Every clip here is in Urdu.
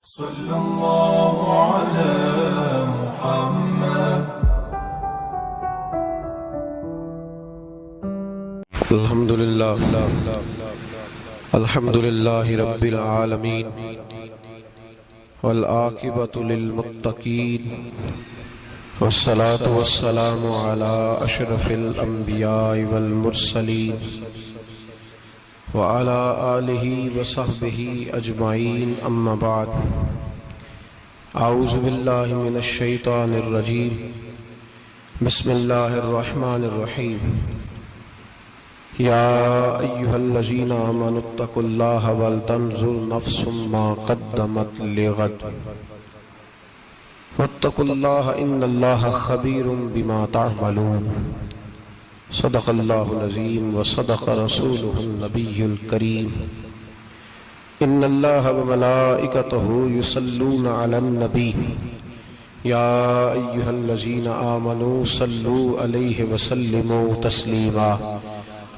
صلى الله على محمد. الحمد لله رب العالمين والعاقبة للمتقين والصلاة والسلام على أشرف الأنبياء والمرسلين وعلى آله وصحبه أجمعين أما بعد. أعوذ بالله من الشيطان الرجيم. بسم الله الرحمن الرحيم. يا أيها الذين آمنوا اتقوا الله ولتنظر نفس ما قدمت لغد واتقوا الله إن الله خبير بما تعملون. صدق الله العظيم وصدق رسوله النبي الكريم. إن الله وملائكته يصلون على النبي يا أيها الذين آمنوا صلوا عليه وسلموا تسليما.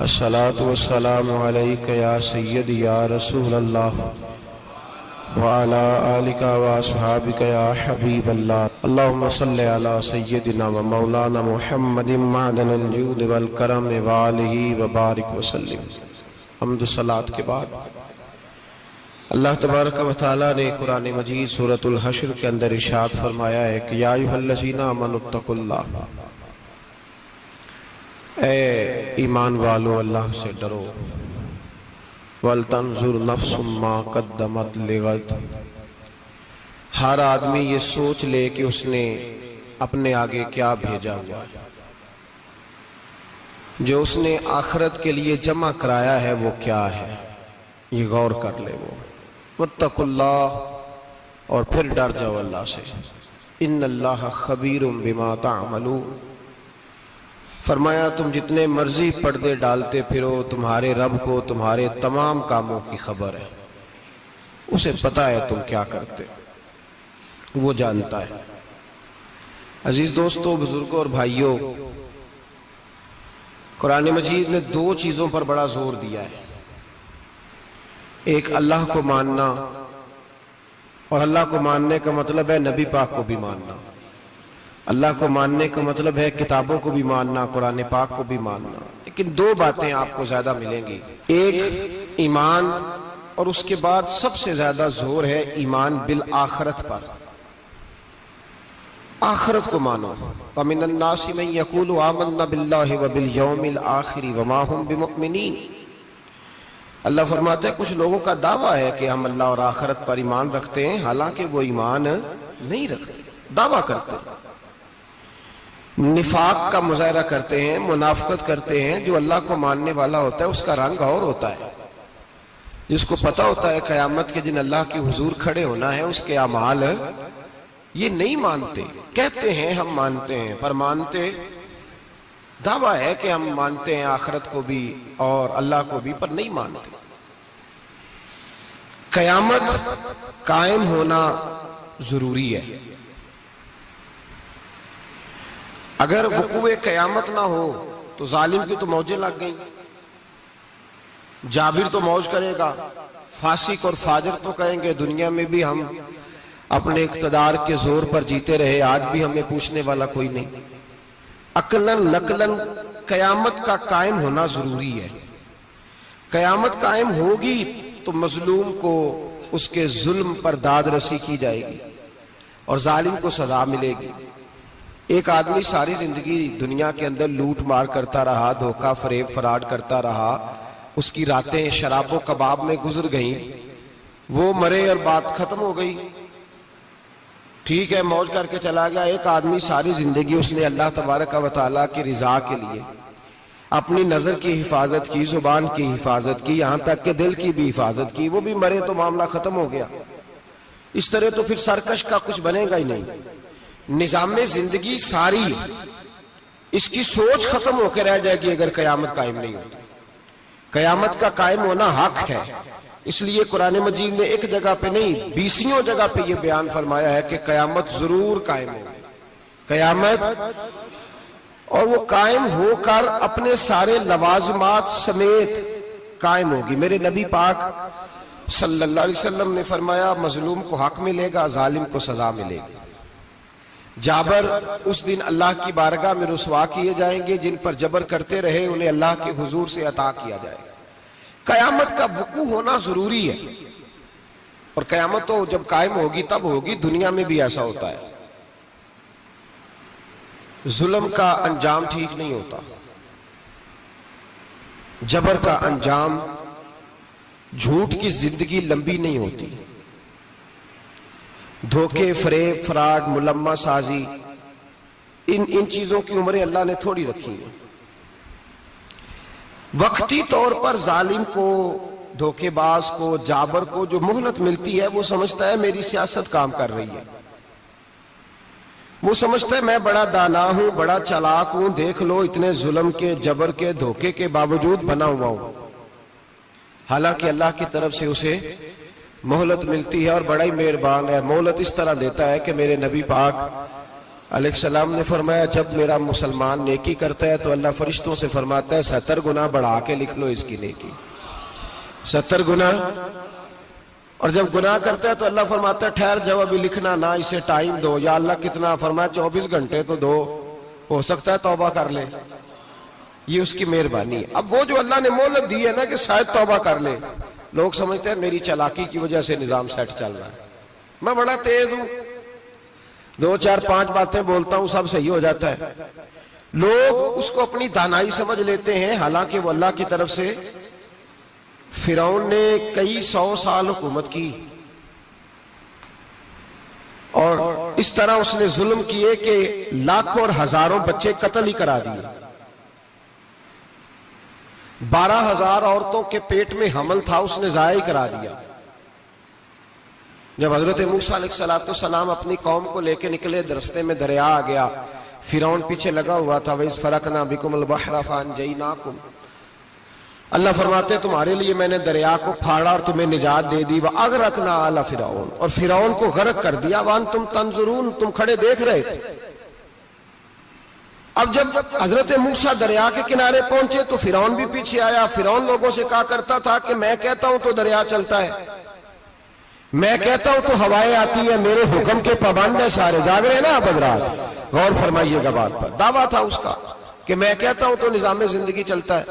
الصلاة والسلام عليك يا سيدي يا رسول الله وعلى آلك وأصحابك يا حبيب الله. اللهم صل على سيدنا ومولانا محمد معدن الجود والکرم وآلہ وبارک وسلم. حمد و صلاۃ کے بعد اللہ تبارک و تعالیٰ نے قرآن مجید سورۃ الحشر کے اندر ارشاد فرمایا ہے کہ یا ایھا الذین آمنوا اتقوا اللہ، اے ایمان والو اللہ سے ڈرو. وَلْتَنْظُرْ نَفْسٌ مَا قَدَّمَتْ لِغَدٍ، ہر آدمی یہ سوچ لے کہ اس نے اپنے آگے کیا بھیجا ہوا ہے، جو اس نے آخرت کے لیے جمع کرایا ہے وہ کیا ہے، یہ غور کر لے وہ. وَاتَّقُوا اللَّهَ، اور پھر ڈر جاؤ اللہ سے. إِنَّ اللَّهَ خَبِيرٌ بِمَا تَعْمَلُونَ، فرمایا تم جتنے مرضی پردے ڈالتے پھرو، تمہارے رب کو تمہارے تمام کاموں کی خبر ہے. اسے پتہ ہے تم کیا کرتے، وہ جانتا ہے. عزیز دوستو، بزرگوں اور بھائیوں، قرآن مجید نے دو چیزوں پر بڑا زور دیا ہے. ایک اللہ کو ماننا، اور اللہ کو ماننے کا مطلب ہے نبی پاک کو بھی ماننا. اللہ کو ماننے کا مطلب ہے کتابوں کو بھی ماننا، قرآن پاک کو بھی ماننا. لیکن دو باتیں آپ کو زیادہ ملیں گی، ایک ایمان، اور اس کے بعد سب سے زیادہ زور ہے ایمان بالآخرت پر. آخرت کو مانو. وَمِنَ النَّاسِ مَن يَقُولُ آمَنَّا بِاللَّهِ وَبِالْيَوْمِ الْآخِرِ وَمَا هُمْ بِمُؤْمِنِينَ. اللہ فرماتا ہے کچھ لوگوں کا دعویٰ ہے کہ ہم اللہ اور آخرت پر ایمان رکھتے ہیں، حالانکہ وہ ایمان نہیں رکھتے، دعویٰ کرتے ہیں، نفاق کا مظاہرہ کرتے ہیں، منافقت کرتے ہیں. جو اللہ کو ماننے والا ہوتا ہے اس کا رنگ اور ہوتا ہے. جس کو پتہ ہوتا ہے قیامت کے دن اللہ کے حضور کھڑے ہونا ہے، اس کے اعمال یہ نہیں مانتے. کہتے ہیں ہم مانتے ہیں، پر مانتے، دعویٰ ہے کہ ہم مانتے ہیں آخرت کو بھی اور اللہ کو بھی، پر نہیں مانتے. قیامت قائم ہونا ضروری ہے. اگر وقوع قیامت نہ ہو تو ظالم کی تو موجیں لگ گئیں. جابر تو موج کرے گا، فاسق اور فاجر تو کہیں گے دنیا میں بھی ہم اپنے اقتدار کے زور پر جیتے رہے، آج بھی ہمیں پوچھنے والا کوئی نہیں. عقلاً نقلاً قیامت کا قائم ہونا ضروری ہے. قیامت قائم ہوگی تو مظلوم کو اس کے ظلم پر داد رسی کی جائے گی اور ظالم کو سزا ملے گی. ایک آدمی ساری زندگی دنیا کے اندر لوٹ مار کرتا رہا، دھوکہ فریب فراڈ کرتا رہا، اس کی راتیں شراب و کباب میں گزر گئیں، وہ مرے اور بات ختم ہو گئی، ٹھیک ہے موج کر کے چلا گیا. ایک آدمی ساری زندگی اس نے اللہ تبارک و تعالیٰ کی رضا کے لیے اپنی نظر کی حفاظت کی، زبان کی حفاظت کی، یہاں تک کہ دل کی بھی حفاظت کی، وہ بھی مرے تو معاملہ ختم ہو گیا. اس طرح تو پھر سرکش کا کچھ بنے گا ہی نہیں. نظام زندگی ساری اس کی سوچ ختم ہو کے رہ جائے گی اگر قیامت قائم نہیں ہوتی. قیامت کا قائم ہونا حق ہے. اس لیے قرآن مجید نے ایک جگہ پہ نہیں 20 جگہ پہ یہ بیان فرمایا ہے کہ قیامت ضرور قائم ہوگی. قیامت، اور وہ قائم ہو کر اپنے سارے لوازمات سمیت قائم ہوگی. میرے نبی پاک صلی اللہ علیہ وسلم نے فرمایا مظلوم کو حق ملے گا، ظالم کو سزا ملے گی۔ جابر اس دن اللہ کی بارگاہ میں رسوا کیے جائیں گے، جن پر جبر کرتے رہے انہیں اللہ کے حضور سے عطا کیا جائے گا۔ قیامت کا وقوع ہونا ضروری ہے، اور قیامت تو جب قائم ہوگی تب ہوگی، دنیا میں بھی ایسا ہوتا ہے۔ ظلم کا انجام ٹھیک نہیں ہوتا، جبر کا انجام، جھوٹ کی زندگی لمبی نہیں ہوتی، دھوکے، فریب، فراڈ، ملمہ سازی، ان چیزوں کی عمریں اللہ نے تھوڑی رکھی ہیں۔ وقتی طور پر ظالم کو، دھوکے باز کو، جابر کو جو مہلت ملتی ہے وہ سمجھتا ہے میری سیاست کام کر رہی ہے، وہ سمجھتا ہے میں بڑا دانا ہوں، بڑا چالاک ہوں، دیکھ لو اتنے ظلم کے، جبر کے، دھوکے کے باوجود بنا ہوا ہوں۔ حالانکہ اللہ کی طرف سے اسے مہلت ملتی ہے، اور بڑا ہی مہربان ہے، مہلت اس طرح دیتا ہے کہ میرے نبی پاک علیہ السلام نے فرمایا جب میرا مسلمان نیکی کرتا ہے تو اللہ فرشتوں سے فرماتا ہے 70 گنا بڑھا کے لکھ لو اس کی نیکی، 70 گنا۔ اور جب گناہ کرتا ہے تو اللہ فرماتا ہے ٹھہر جاؤ ابھی لکھنا نہ، اسے ٹائم دو۔ یا اللہ کتنا؟ فرمایا 24 گھنٹے تو دو، ہو سکتا ہے توبہ کر لے، یہ اس کی مہربانی ہے۔ اب وہ جو اللہ نے مہلت دی ہے نا کہ شاید توبہ کر لے، لوگ سمجھتے ہیں میری چالاکی کی وجہ سے نظام سیٹ چل رہا ہے، میں بڑا تیز ہوں، 2 4 5 باتیں بولتا ہوں سب صحیح ہو جاتا ہے۔ لوگ اس کو اپنی دانائی سمجھ لیتے ہیں، حالانکہ وہ اللہ کی طرف سے۔ فرعون نے کئی 100 سال حکومت کی، اور اس طرح اس نے ظلم کیے کہ لاکھوں اور ہزاروں بچے قتل ہی کرا دیے، 12,000 عورتوں کے پیٹ میں حمل تھا اس نے ضائع کرا دیا۔ جب حضرت موسیٰ علیہ السلام اپنی قوم کو لے کے نکلے، راستے میں دریا آ گیا، فرعون پیچھے لگا ہوا تھا، وَإِذْ فَرَقْنَا بِكُمُ الْبَحْرَ فَأَنْجَيْنَاكُمْ، اللہ فرماتے تمہارے لیے میں نے دریا کو پھاڑا اور تمہیں نجات دے دی، وَأَغْرَقْنَا آلَ فِرْعَوْنَ، اور فرعون کو غرق کر دیا، وَأَنْتُمْ تَنْظُرُونَ، تم کھڑے دیکھ رہے تھے۔ اب جب حضرت موسیٰ دریا کے کنارے پہنچے تو فرعون بھی پیچھے آیا۔ فرعون لوگوں سے کہا کرتا تھا کہ میں کہتا ہوں تو دریا چلتا ہے، میں کہتا ہوں تو ہوائیں آتی ہیں، میرے حکم کے پابند ہے سارے۔ جاگ رہے ہیں نا آپ حضرات، غور فرمائیے گا بات پر۔ دعویٰ تھا اس کا کہ میں کہتا ہوں تو نظام زندگی چلتا ہے۔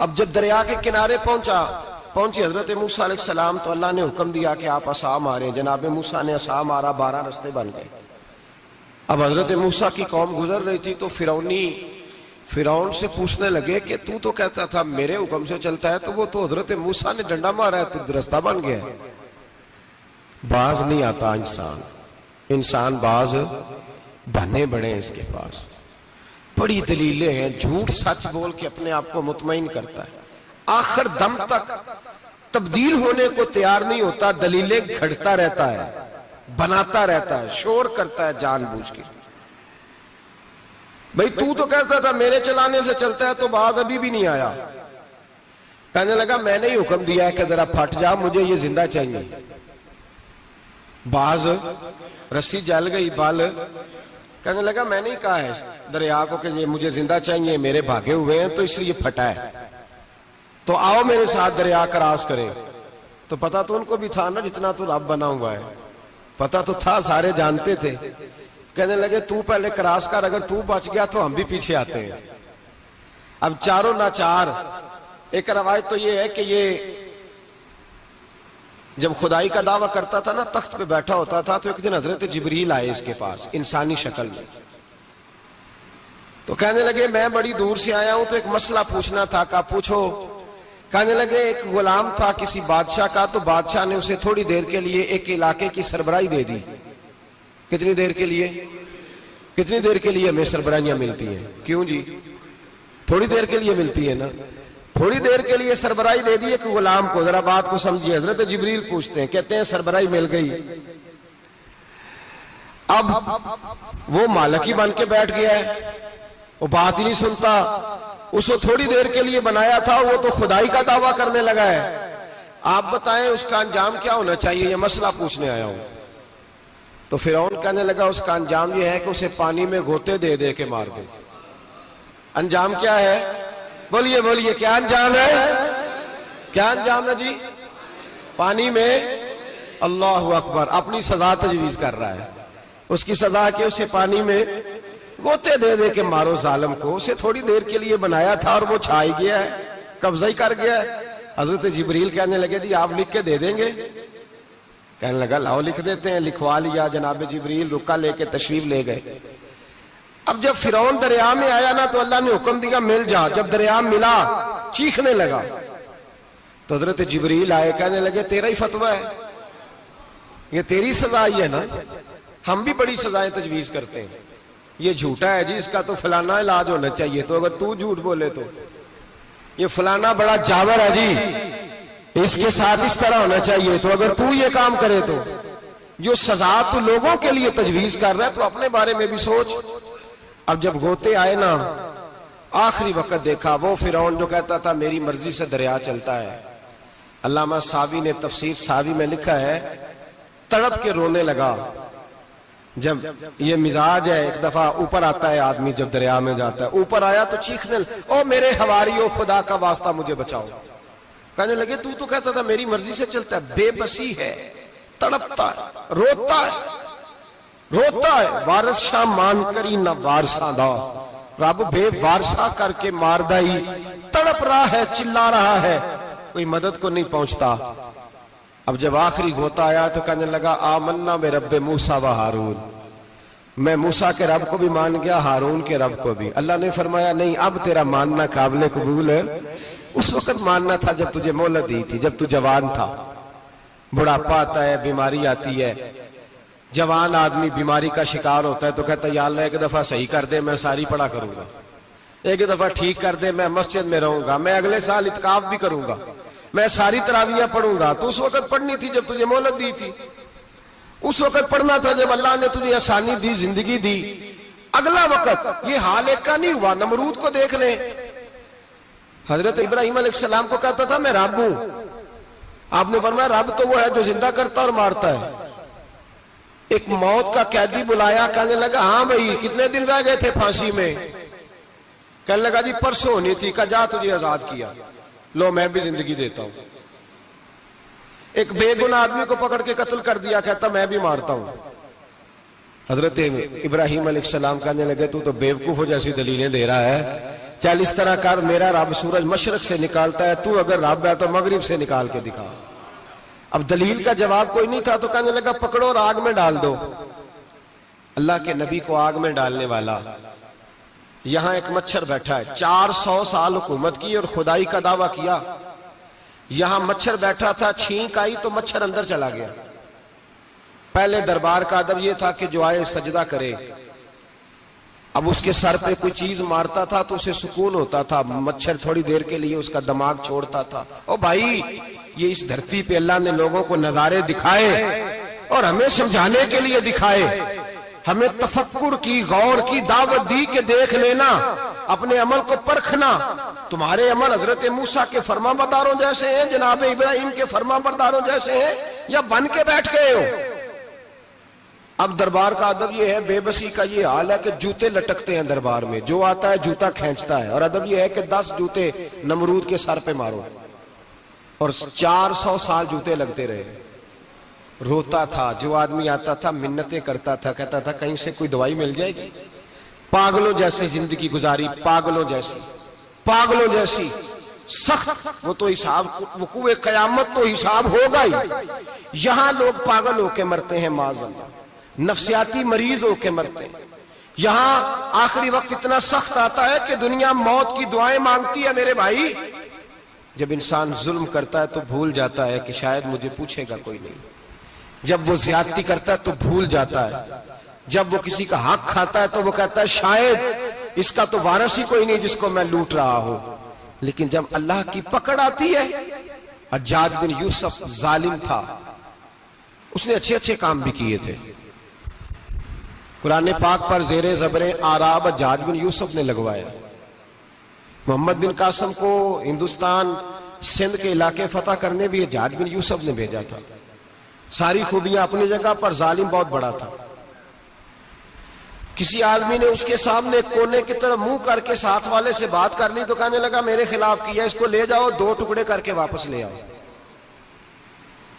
اب جب دریا کے کنارے پہنچی حضرت موسیٰ علیہ السلام تو اللہ نے حکم دیا کہ آپ عصا ماریں۔ جناب موسیٰ نے عصا مارا، 12 رستے بن گئے۔ اب حضرت موسیٰ کی قوم گزر رہی تھی تو فرعون سے پوچھنے لگے کہ تو کہتا تھا میرے حکم سے چلتا ہے، تو وہ تو حضرت موسیٰ نے ڈنڈا مارا ہے تو رستہ بن گیا ہے۔ باز نہیں آتا انسان باز بنے بڑے اس کے پاس بڑی دلیلیں ہیں، جھوٹ سچ بول کے اپنے آپ کو مطمئن کرتا ہے، آخر دم تک تبدیل ہونے کو تیار نہیں ہوتا، دلیلیں گھڑتا رہتا ہے، بناتا رہتا ہے، شور کرتا ہے جان بوجھ کے۔ بھئی تو کہتا تھا میرے چلانے سے چلتا ہے، تو باز ابھی بھی نہیں آیا۔ کہنے لگا میں نے ہی حکم دیا ہے کہ ذرا پھٹ جا، مجھے یہ زندہ چاہیے۔ باز رسی جل گئی، بال کہنے لگا میں نے ہی کہا ہے دریا کو کہ یہ مجھے زندہ چاہیے، میرے بھاگے ہوئے ہیں تو اس لیے پھٹا ہے، تو آؤ میرے ساتھ دریا کراس کریں۔ تو پتا تو ان کو بھی تھا نا جتنا تو رب بنا ہوا ہے، پتا تو تھا، سارے جانتے تھے۔ کہنے لگے تو پہلے کراس کر، اگر تو بچ گیا تو ہم بھی پیچھے آتے ہیں۔ اب چاروں ناچار۔ ایک روایت تو یہ ہے کہ یہ جب خدائی کا دعویٰ کرتا تھا نا، تخت پہ بیٹھا ہوتا تھا، تو ایک دن حضرت جبریل آئے اس کے پاس انسانی شکل میں، تو کہنے لگے میں بڑی دور سے آیا ہوں تو ایک مسئلہ پوچھنا تھا۔ کہا پوچھو۔ کہنے لگے ایک غلام تھا کسی بادشاہ کا، تو بادشاہ نے اسے تھوڑی دیر کے لیے ایک علاقے کی سربراہی دے دی۔ کتنی دیر کے لیے؟ کتنی دیر کے لیے ہمیں سربراہیاں ملتی ہیں؟ کیوں جی؟ تھوڑی دیر کے لیے ملتی ہے نا، تھوڑی دیر کے لیے سربراہی دے دی ایک غلام کو۔ ذرا بات کو سمجھیے، حضرت جبریل پوچھتے ہیں، کہتے ہیں سربراہی مل گئی، اب وہ مالک ہی بن کے بیٹھ گیا ہے، وہ بات ہی نہیں سنتا، اس کو تھوڑی دیر کے لیے بنایا تھا، وہ تو خدائی کا دعویٰ کرنے لگا ہے۔ آپ بتائیں اس کا انجام کیا ہونا چاہیے؟ یہ مسئلہ پوچھنے آیا ہوں۔ تو فرعون کہنے لگا اس کا انجام یہ ہے کہ اسے پانی میں گھوتے دے دے کے مار دے۔ انجام کیا ہے؟ بولیے بولیے، کیا انجام ہے؟ کیا انجام ہے جی؟ پانی میں اللہ اکبر اپنی سزا تجویز کر رہا ہے. اس کی سزا کہ اسے پانی میں گوتے دے دے کے مارو ظالم کو. اسے تھوڑی دیر کے لیے بنایا تھا اور وہ چھائی گیا ہے, قبضہ ہی کر گیا ہے. حضرت جبریل کہنے لگے جی آپ لکھ کے دے دیں گے؟ کہنے لگا لاؤ لکھ دیتے ہیں. لکھوا لیا. جناب جبریل رکا لے کے تشریف لے گئے. اب جب فرعون دریا میں آیا نا تو اللہ نے حکم دیا مل جا. جب دریا ملا چیخنے لگا تو حضرت جبریل آئے, کہنے لگے تیرا ہی فتویٰ ہے, یہ تیری سزا ہی ہے نا. ہم بھی بڑی سزائیں تجویز کرتے ہیں. یہ جھوٹا ہے جی, اس کا تو فلانا علاج ہونا چاہیے, تو اگر تو جھوٹ بولے تو یہ فلانا بڑا جاور ہے جی, اس کے ساتھ اس طرح ہونا چاہیے, تو اگر تو یہ کام کرے تو جو سزا تو لوگوں کے لیے تجویز کر رہا ہے تو اپنے بارے میں بھی سوچ. اب جب گوتے آئے نا آخری وقت دیکھا وہ فرعون جو کہتا تھا میری مرضی سے دریا چلتا ہے. علامہ ساوی نے تفسیر ساوی میں لکھا ہے تڑپ کے رونے لگا. جب یہ مزاج ہے, ایک دفعہ اوپر آتا ہے آدمی جب دریا میں جاتا ہے, اوپر آیا تو چیخنے او میرے حواریو خدا کا واسطہ مجھے بچاؤ. کہنے لگے تو کہتا تھا میری مرضی سے چلتا ہے. بے بسی ہے, تڑپتا ہے, روتا ہے. وارث شاہ مان کری نہ وارثاں دا, رب بے وارثہ کر کے مار دائی. تڑپ رہا ہے, چلا رہا ہے, کوئی مدد کو نہیں پہنچتا. اب جب آخری غوطہ آیا تو کہنے لگا آمنا میں رب موسیٰ و ہارون, میں موسیٰ کے رب کو بھی مان گیا, ہارون کے رب کو بھی. اللہ نے فرمایا نہیں, اب تیرا ماننا قابل قبول ہے. اس وقت ماننا تھا جب تجھے مہلت دی تھی, جب تو جوان تھا. بڑھاپا آتا ہے, بیماری آتی ہے, جوان آدمی بیماری کا شکار ہوتا ہے تو کہتا ہے یا اللہ ایک دفعہ صحیح کر دے میں ساری پڑھا کروں گا, ایک دفعہ ٹھیک کر دے میں مسجد میں رہوں گا, میں اگلے سال اعتکاف بھی کروں گا, میں ساری تراویح پڑھوں گا. تو اس وقت پڑھنی تھی جب تجھے مہلت دی تھی, اس وقت پڑھنا تھا جب اللہ نے تجھے آسانی دی, زندگی دی. اگلا وقت یہ حال ایک کا نہیں ہوا. نمرود کو دیکھ لیں, حضرت ابراہیم علیہ السلام کو کہتا تھا میں رب ہوں. آپ نے فرمایا رب تو وہ ہے جو زندہ کرتا اور مارتا ہے. ایک موت کا قیدی بلایا, کہنے لگا ہاں بھائی کتنے دن رہ گئے تھے پھانسی میں؟ کہنے لگا جی پرسوں ہونی تھی. کہا جا تجھے آزاد کیا, لو میں بھی زندگی دیتا ہوں. ایک بے گناہ آدمی کو پکڑ کے قتل کر دیا, کہتا میں بھی مارتا ہوں. حضرت ابراہیم علیہ السلام کہنے لگے تو بیوقوفوں جیسی دلیلیں دے رہا ہے, چل اس طرح کر, میرا رب سورج مشرق سے نکالتا ہے, تو اگر رب ہے تو مغرب سے نکال کے دکھا. اب دلیل کا جواب کوئی نہیں تھا تو کہنے لگا پکڑو اور آگ میں ڈال دو. اللہ کے نبی کو آگ میں ڈالنے والا. یہاں ایک مچھر بیٹھا ہے, 400 سال حکومت کی اور خدائی کا دعویٰ کیا. یہاں مچھر بیٹھا تھا, چھینک آئی تو مچھر اندر چلا گیا. پہلے دربار کا ادب یہ تھا کہ جو آئے سجدہ کرے. اب اس کے سر پہ کوئی چیز مارتا تھا تو اسے سکون ہوتا تھا, مچھر تھوڑی دیر کے لیے اس کا دماغ چھوڑتا تھا. او بھائی یہ اس دھرتی پہ اللہ نے لوگوں کو نظارے دکھائے اور ہمیں سمجھانے کے لیے دکھائے, ہمیں تفکر کی, غور کی دعوت دی کہ دیکھ لینا, اپنے عمل کو پرکھنا. تمہارے عمل حضرت موسیٰ کے فرما برداروں جیسے ہیں, جناب ابراہیم کے فرما برداروں جیسے ہیں, یا بن کے بیٹھ گئے ہو؟ اب دربار کا ادب یہ ہے, بے بسی کا یہ حال ہے کہ جوتے لٹکتے ہیں دربار میں, جو آتا ہے جوتا کھینچتا ہے. اور ادب یہ ہے کہ 10 جوتے نمرود کے سر پہ مارو, اور 400 سال جوتے لگتے رہے. روتا تھا, جو آدمی آتا تھا منتیں کرتا تھا, کہتا تھا کہیں سے کوئی دوائی مل جائے گی. پاگلوں جیسی زندگی گزاری, پاگلوں جیسی سخت. وہ تو حساب, وقوع قیامت تو حساب ہوگا ہی. یہاں لوگ پاگل ہو کے مرتے ہیں, معاذ اللہ, نفسیاتی مریض ہو کے مرتے ہیں. یہاں آخری وقت اتنا سخت آتا ہے کہ دنیا موت کی دعائیں مانگتی ہے. میرے بھائی جب انسان ظلم کرتا ہے تو بھول جاتا ہے کہ شاید مجھے پوچھے گا کوئی نہیں. جب وہ زیادتی کرتا ہے تو بھول جاتا ہے. جب وہ کسی کا حق کھاتا ہے تو وہ کہتا ہے شاید اس کا تو وارث ہی کوئی نہیں جس کو میں لوٹ رہا ہوں. لیکن جب اللہ کی پکڑ آتی ہے, حجاج بن یوسف ظالم تھا, اس نے اچھے کام بھی کیے تھے. قرآن پاک پر زیر زبر آراب حجاج بن یوسف نے لگوایا. محمد بن قاسم کو ہندوستان سندھ کے علاقے فتح کرنے بھی حجاج بن یوسف نے بھیجا تھا. ساری خوبیاں اپنی جگہ پر, ظالم بہت بڑا تھا. کسی آدمی نے اس کے سامنے کونے کی طرف منہ کر کے ساتھ والے سے بات کر لی تو کہنے لگا میرے خلاف کیا, اس کو لے جاؤ, 2 ٹکڑے کر کے واپس لے آؤ.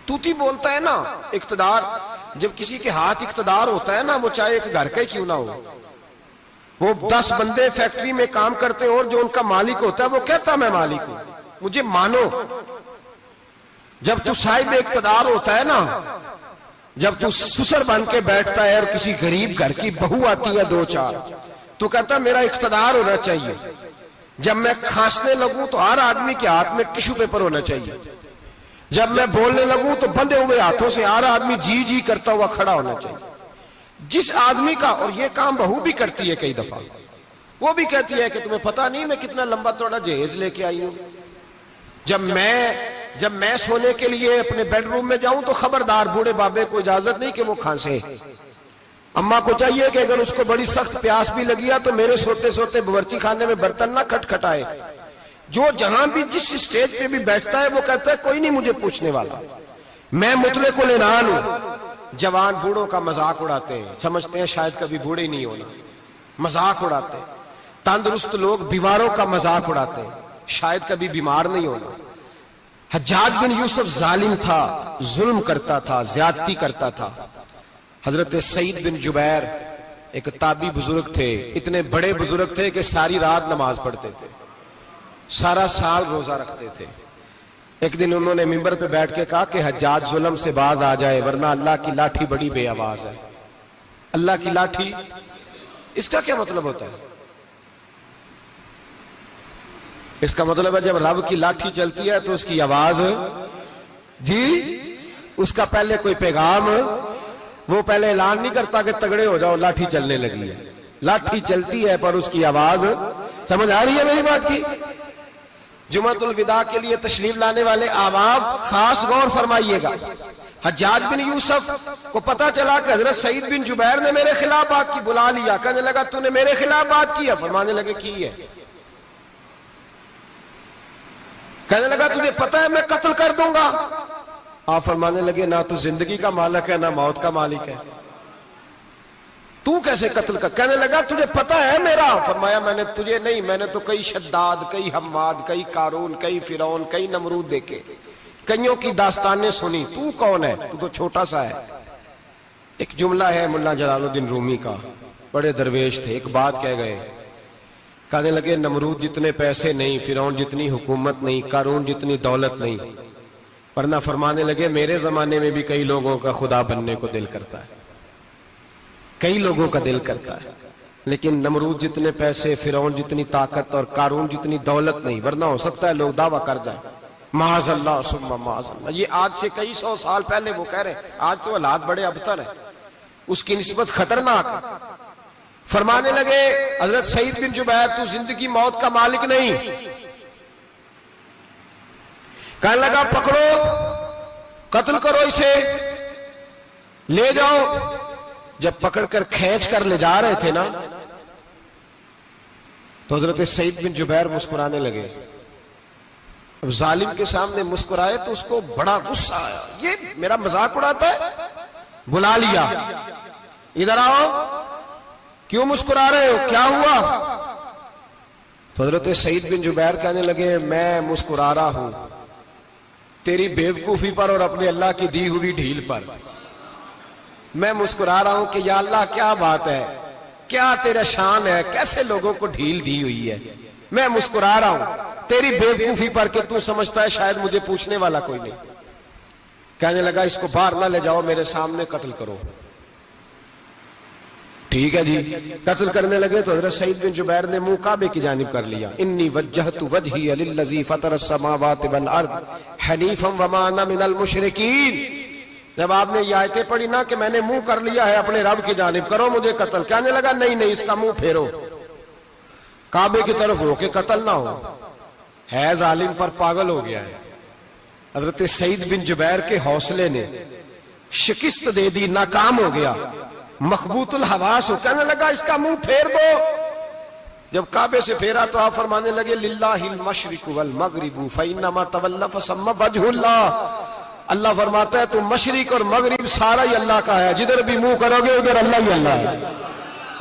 توتی بولتا ہے نا اقتدار، جب کسی کے ہاتھ اقتدار ہوتا ہے نا، وہ چاہے ایک گھر کا ہی کیوں نہ ہو، وہ 10 بندے فیکٹری میں کام کرتے ہیں اور جو ان کا مالک ہوتا ہے وہ کہتا میں مالک ہوں، مجھے مانو۔ جب تو صاحب اقتدار ہوتا ہے نا، جب تو سسر بن کے بیٹھتا ہے اور کسی غریب گھر کی بہو آتی ہے 2-4 تو کہتا میرا اقتدار ہونا چاہیے، جب میں کھانسنے لگوں تو ہر آدمی کے ہاتھ میں ٹشو پیپر ہونا چاہیے، جب میں بولنے لگوں تو بندھے ہوئے ہاتھوں سے ہر آدمی جی جی کرتا ہوا کھڑا ہونا چاہیے۔ جس آدمی کا، اور یہ کام بہو بھی کرتی ہے کئی دفعہ، وہ بھی کہتی ہے کہ تمہیں پتا نہیں میں کتنا لمبا چوڑا جہیز لے کے آئی ہوں، جب میں سونے کے لیے اپنے بیڈ روم میں جاؤں تو خبردار بوڑھے بابے کو اجازت نہیں کہ وہ کھانسے، اماں کو چاہیے کہ اگر اس کو بڑی سخت پیاس بھی لگی ہے تو میرے سوتے سوتے باورچی خانے میں برتن نہ کھٹکھٹائے۔ جو جہاں بھی جس اسٹیج پہ بھی بیٹھتا ہے وہ کہتا ہے کوئی نہیں مجھے پوچھنے والا، میں مطلق العنان ہوں۔ جوان بوڑھوں کا مذاق اڑاتے ہیں، سمجھتے ہیں شاید کبھی بوڑھے نہیں ہونا، مذاق اڑاتے ہیں۔ تندرست لوگ بیماروں کا مذاق اڑاتے ہیں، شاید کبھی بیمار نہیں ہونا۔ حجاج بن یوسف ظالم تھا، ظلم کرتا تھا، زیادتی کرتا تھا۔ حضرت سعید بن جبیر ایک تابعی بزرگ تھے، اتنے بڑے بزرگ تھے کہ ساری رات نماز پڑھتے تھے، سارا سال روزہ رکھتے تھے۔ ایک دن انہوں نے منبر پہ بیٹھ کے کہا کہ حجاج ظلم سے باز آ جائے ورنہ اللہ کی لاٹھی بڑی بے آواز ہے۔ اللہ کی لاٹھی، اس کا کیا مطلب ہوتا ہے؟ اس کا مطلب ہے جب رب کی لاٹھی چلتی ہے تو اس کی آواز، جی اس کا پہلے کوئی پیغام، وہ پہلے اعلان نہیں کرتا کہ تگڑے ہو جاؤ لاٹھی چلنے لگی ہے، لاٹھی چلتی ہے پر اس کی آواز، سمجھ آ رہی ہے میری بات کی؟ جمعۃ الوداع کے لیے تشریف لانے والے احباب خاص غور فرمائیے گا۔ حجاج بن یوسف کو پتا چلا کہ حضرت سعید بن جبیر نے میرے خلاف بات کی، بلا لیا، کہنے لگا تو نے میرے خلاف بات کی ہے؟ فرمانے لگے کی ہے۔ کہنے لگا تجھے پتا ہے میں قتل کر دوں گا؟ آپ فرمانے لگے نہ تو زندگی کا مالک ہے نہ موت کا مالک ہے، تو کیسے قتل کر؟ کہنے لگا تجھے پتا ہے میرا؟ فرمایا میں نے تجھے نہیں، میں نے تو کئی شداد، کئی حماد، کئی قارون، کئی فرعون، کئی نمرود دیکھے، کئیوں کی داستانیں سنی، تو کون ہے؟ تو چھوٹا سا ہے۔ ایک جملہ ہے ملا جلال الدین رومی کا، بڑے درویش تھے، ایک بات کہہ گئے، کہنے لگے نمرود جتنے پیسے نہیں، فرعون جتنی حکومت نہیں، قارون جتنی دولت نہیں، ورنہ فرمانے لگے میرے زمانے میں بھی کئی لوگوں کا خدا بننے کو دل کرتا ہے، کئی لوگوں کا دل کرتا ہے، لیکن نمرود جتنے پیسے، فرعون جتنی طاقت اور قارون جتنی دولت نہیں، ورنہ ہو سکتا ہے لوگ دعویٰ کر جائیں معاذ اللہ ثم معاذ اللہ۔ یہ آج سے کئی 100 سال پہلے وہ کہہ رہے ہیں، آج تو حالات بڑے ابتر ہیں، اس کی نسبت خطرناک ہے۔ فرمانے لگے حضرت سعید بن جبیر تو زندگی موت کا مالک نہیں۔ کہنے لگا پکڑو، قتل کرو اسے، لے جاؤ۔ جب پکڑ کر کھینچ کر لے جا رہے تھے نا تو حضرت سعید بن جبیر مسکرانے لگے۔ اب ظالم کے سامنے مسکرائے تو اس کو بڑا غصہ آیا، یہ میرا مذاق اڑاتا ہے؟ بلا لیا، ادھر آؤ، کیوں مسکرا رہے ہو، کیا ہوا؟ تو حضرت سعید بن جبیر کہنے لگے میں مسکرا رہا ہوں تیری بیوقوفی پر اور اپنے اللہ کی دی ہوئی ڈھیل پر۔ میں مسکرا رہا ہوں کہ یا اللہ کیا بات ہے، کیا تیرا شان ہے، کیسے لوگوں کو ڈھیل دی ہوئی ہے۔ میں مسکرا رہا ہوں تیری بیوقوفی پر کہ تو سمجھتا ہے شاید مجھے پوچھنے والا کوئی نہیں۔ کہنے لگا اس کو باہر نہ لے جاؤ، میرے سامنے قتل کرو۔ ٹھیک ہے جی، قتل کرنے لگے تو حضرت سعید بن جبیر نے منہ کعبے کی جانب کر لیا، انی وجہت وجہی للذی فطر السماوات والارض حنیفا وما انا من المشرکین۔ جب آپ نے یہ آیتیں پڑھی نا کہ میں نے منہ کر لیا ہے اپنے رب کی جانب، کرو مجھے قتل، کہنے لگا نہیں نہیں، اس کا منہ پھیرو، کعبے کی طرف ہو کے قتل نہ ہو، ہے ظالم پر پاگل ہو گیا ہے۔ حضرت سعید بن جبیر کے حوصلے نے شکست دے دی، ناکام ہو گیا، مخبوط الحواس ہو، کہنے لگا اس کا منہ پھیر دو۔ جب کعبے سے پھیرا تو آپ فرمانے لگے للہ المشرق والمغرب فإنما تولى فثم وجه اللہ۔ اللہ فرماتا ہے تو مشرق اور مغرب سارا ہی اللہ کا ہے، جدھر بھی منہ کرو گے ادھر اللہ ہی اللہ ہے،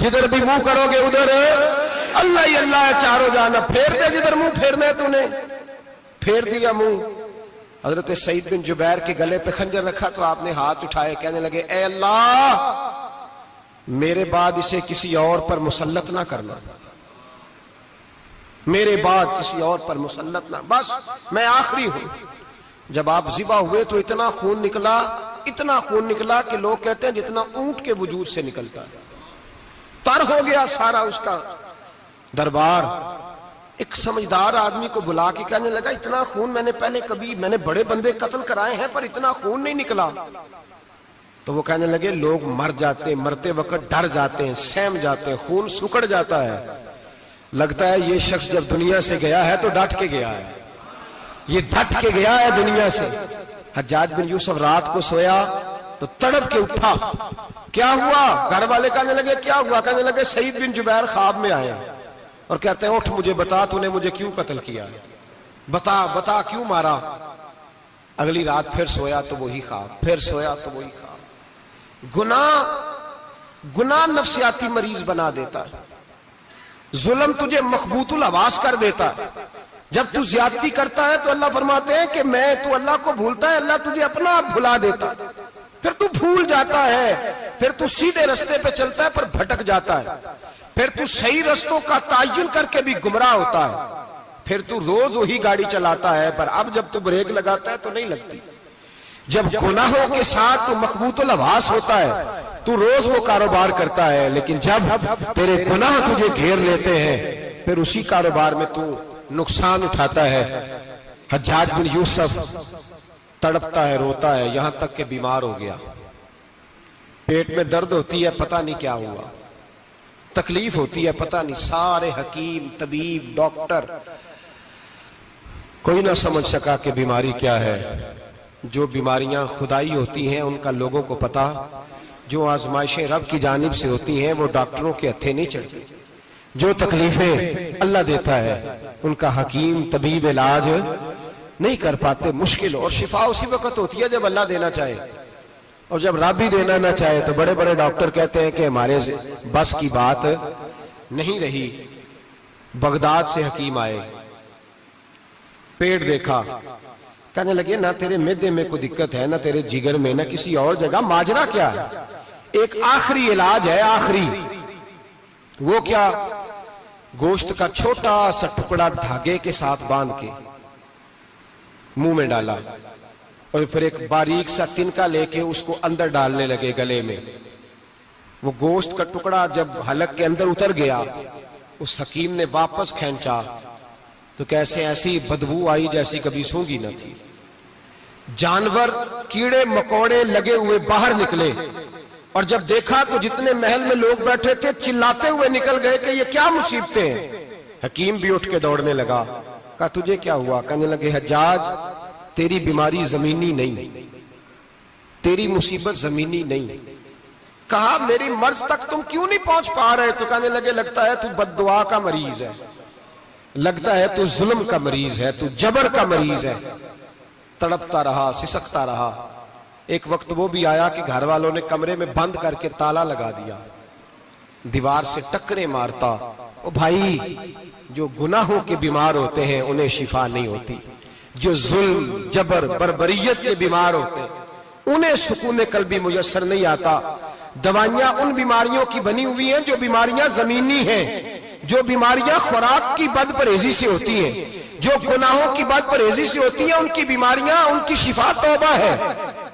جدھر بھی منہ کرو گے ادھر اللہ ہی اللہ ہے، چاروں جانب۔ پھیر دے جدھر منہ پھیرنا ہے، تو نے پھیر دیا منہ۔ حضرت سعید بن جبیر کے گلے پہ خنجر رکھا تو آپ نے ہاتھ اٹھائے، کہنے لگے اے اللہ میرے بعد اسے کسی اور پر مسلط نہ کرنا، میرے بعد کسی اور پر مسلط نہ، بس میں آخری ہوں۔ جب آپ ذبح ہوئے تو اتنا خون نکلا کہ لوگ کہتے ہیں جتنا اونٹ کے وجود سے نکلتا ہے، تر ہو گیا سارا اس کا دربار۔ ایک سمجھدار آدمی کو بلا کے کہنے لگا اتنا خون میں نے بڑے بندے قتل کرائے ہیں پر اتنا خون نہیں نکلا۔ تو وہ کہنے لگے لوگ مر جاتے ہیں، مرتے وقت ڈر جاتے ہیں، سہم جاتے ہیں، خون سکڑ جاتا ہے، لگتا ہے یہ شخص جب دنیا سے گیا ہے تو ڈٹ کے گیا ہے، یہ ڈٹ کے گیا ہے دنیا سے۔ حجاج بن یوسف رات کو سویا تو تڑپ کے اٹھا، کیا ہوا؟ گھر والے کہنے لگے کیا ہوا؟ کہنے لگے سعید بن جبیر خواب میں آئے اور کہتے ہیں اٹھ مجھے بتا تو نے مجھے کیوں قتل کیا، بتا کیوں مارا؟ اگلی رات پھر سویا تو وہی خواب، پھر سویا تو وہی خواب۔ گناہ نفسیاتی مریض بنا دیتا ہے، ظلم تجھے مخبوط الحواس کر دیتا ہے۔ جب تو زیادتی کرتا ہے تو اللہ فرماتے ہیں کہ تو اللہ کو بھولتا ہے، اللہ تجھے اپنا آپ بھلا دیتا ہے، پھر تو بھول جاتا ہے، پھر تو سیدھے رستے پہ چلتا ہے پر بھٹک جاتا ہے، پھر تو صحیح رستوں کا تعین کر کے بھی گمراہ ہوتا ہے، پھر تو روز وہی گاڑی چلاتا ہے پر اب جب تو بریک لگاتا ہے تو نہیں لگتی۔ جب گناہوں کے ساتھ تو مخبوط الحواس ہوتا ہے تو روز وہ کاروبار کرتا ہے، لیکن جب تیرے گناہ تجھے گھیر لیتے ہیں پھر اسی کاروبار میں تو نقصان اٹھاتا ہے۔ حجاج بن یوسف تڑپتا ہے، روتا ہے، یہاں تک کہ بیمار ہو گیا، پیٹ میں درد ہوتی ہے، پتہ نہیں کیا ہوا، تکلیف ہوتی ہے، پتہ نہیں، سارے حکیم، طبیب، ڈاکٹر، کوئی نہ سمجھ سکا کہ بیماری کیا ہے۔ جو بیماریاں خدائی ہوتی ہیں ان کا لوگوں کو پتا، جو آزمائشیں رب کی جانب سے ہوتی ہیں وہ ڈاکٹروں کے ہتھے نہیں چڑھتی، جو تکلیفیں اللہ دیتا ہے ان کا حکیم طبیب علاج نہیں کر پاتے، مشکل، اور شفا اسی وقت ہوتی ہے جب اللہ دینا چاہے، اور جب رب بھی دینا نہ چاہے تو بڑے بڑے ڈاکٹر کہتے ہیں کہ ہمارے بس کی بات نہیں رہی۔ بغداد سے حکیم آئے، پیٹ دیکھا، کہنے لگے نہ تیرے معدے میں کوئی دقت ہے، نہ تیرے جگر میں، نہ کسی اور جگہ، ماجرا کیا ہے؟ ایک آخری علاج ہے، آخری، وہ کیا؟ گوشت کا چھوٹا سا ٹکڑا دھاگے کے ساتھ باندھ کے منہ میں ڈالا اور پھر ایک باریک سا تنکا لے کے اس کو اندر ڈالنے لگے گلے میں۔ وہ گوشت کا ٹکڑا جب حلق کے اندر اتر گیا، اس حکیم نے واپس کھینچا تو کیسے ایسی بدبو آئی جیسی کبھی سونگی نہ تھی۔ جانور، کیڑے مکوڑے لگے ہوئے باہر نکلے، اور جب دیکھا تو جتنے محل میں لوگ بیٹھے تھے چلاتے ہوئے نکل گئے کہ یہ کیا مصیبتیں ہیں۔ حکیم بھی اٹھ کے دوڑنے لگا، کہا تجھے کیا ہوا؟ کہنے لگے حجاج تیری بیماری زمینی نہیں، تیری مصیبت زمینی نہیں۔ کہا میری مرض تک تم کیوں نہیں پہنچ پا رہے؟ تو کہنے لگے لگتا ہے تو بد دعا کا مریض ہے، لگتا ہے تو ظلم کا مریض ہے، تو جبر کا مریض ہے۔ تڑپتا رہا، سسکتا رہا۔ ایک وقت وہ بھی آیا کہ گھر والوں نے کمرے میں بند کر کے تالا لگا دیا، دیوار سے ٹکرے مارتا۔ او بھائی، جو گناہوں کے بیمار ہوتے ہیں انہیں شفا نہیں ہوتی، جو ظلم، جبر، بربریت کے بیمار ہوتے ہیں انہیں سکون قلبی میسر نہیں آتا۔ دوائیاں ان بیماریوں کی بنی ہوئی ہیں جو بیماریاں زمینی ہیں، جو بیماریاں خوراک کی بد پرہیزی سے ہوتی ہیں، جو گناہوں کی بد پرہیزی سے ہوتی ہیں، ان کی بیماریاں، ان کی شفا توبہ ہے،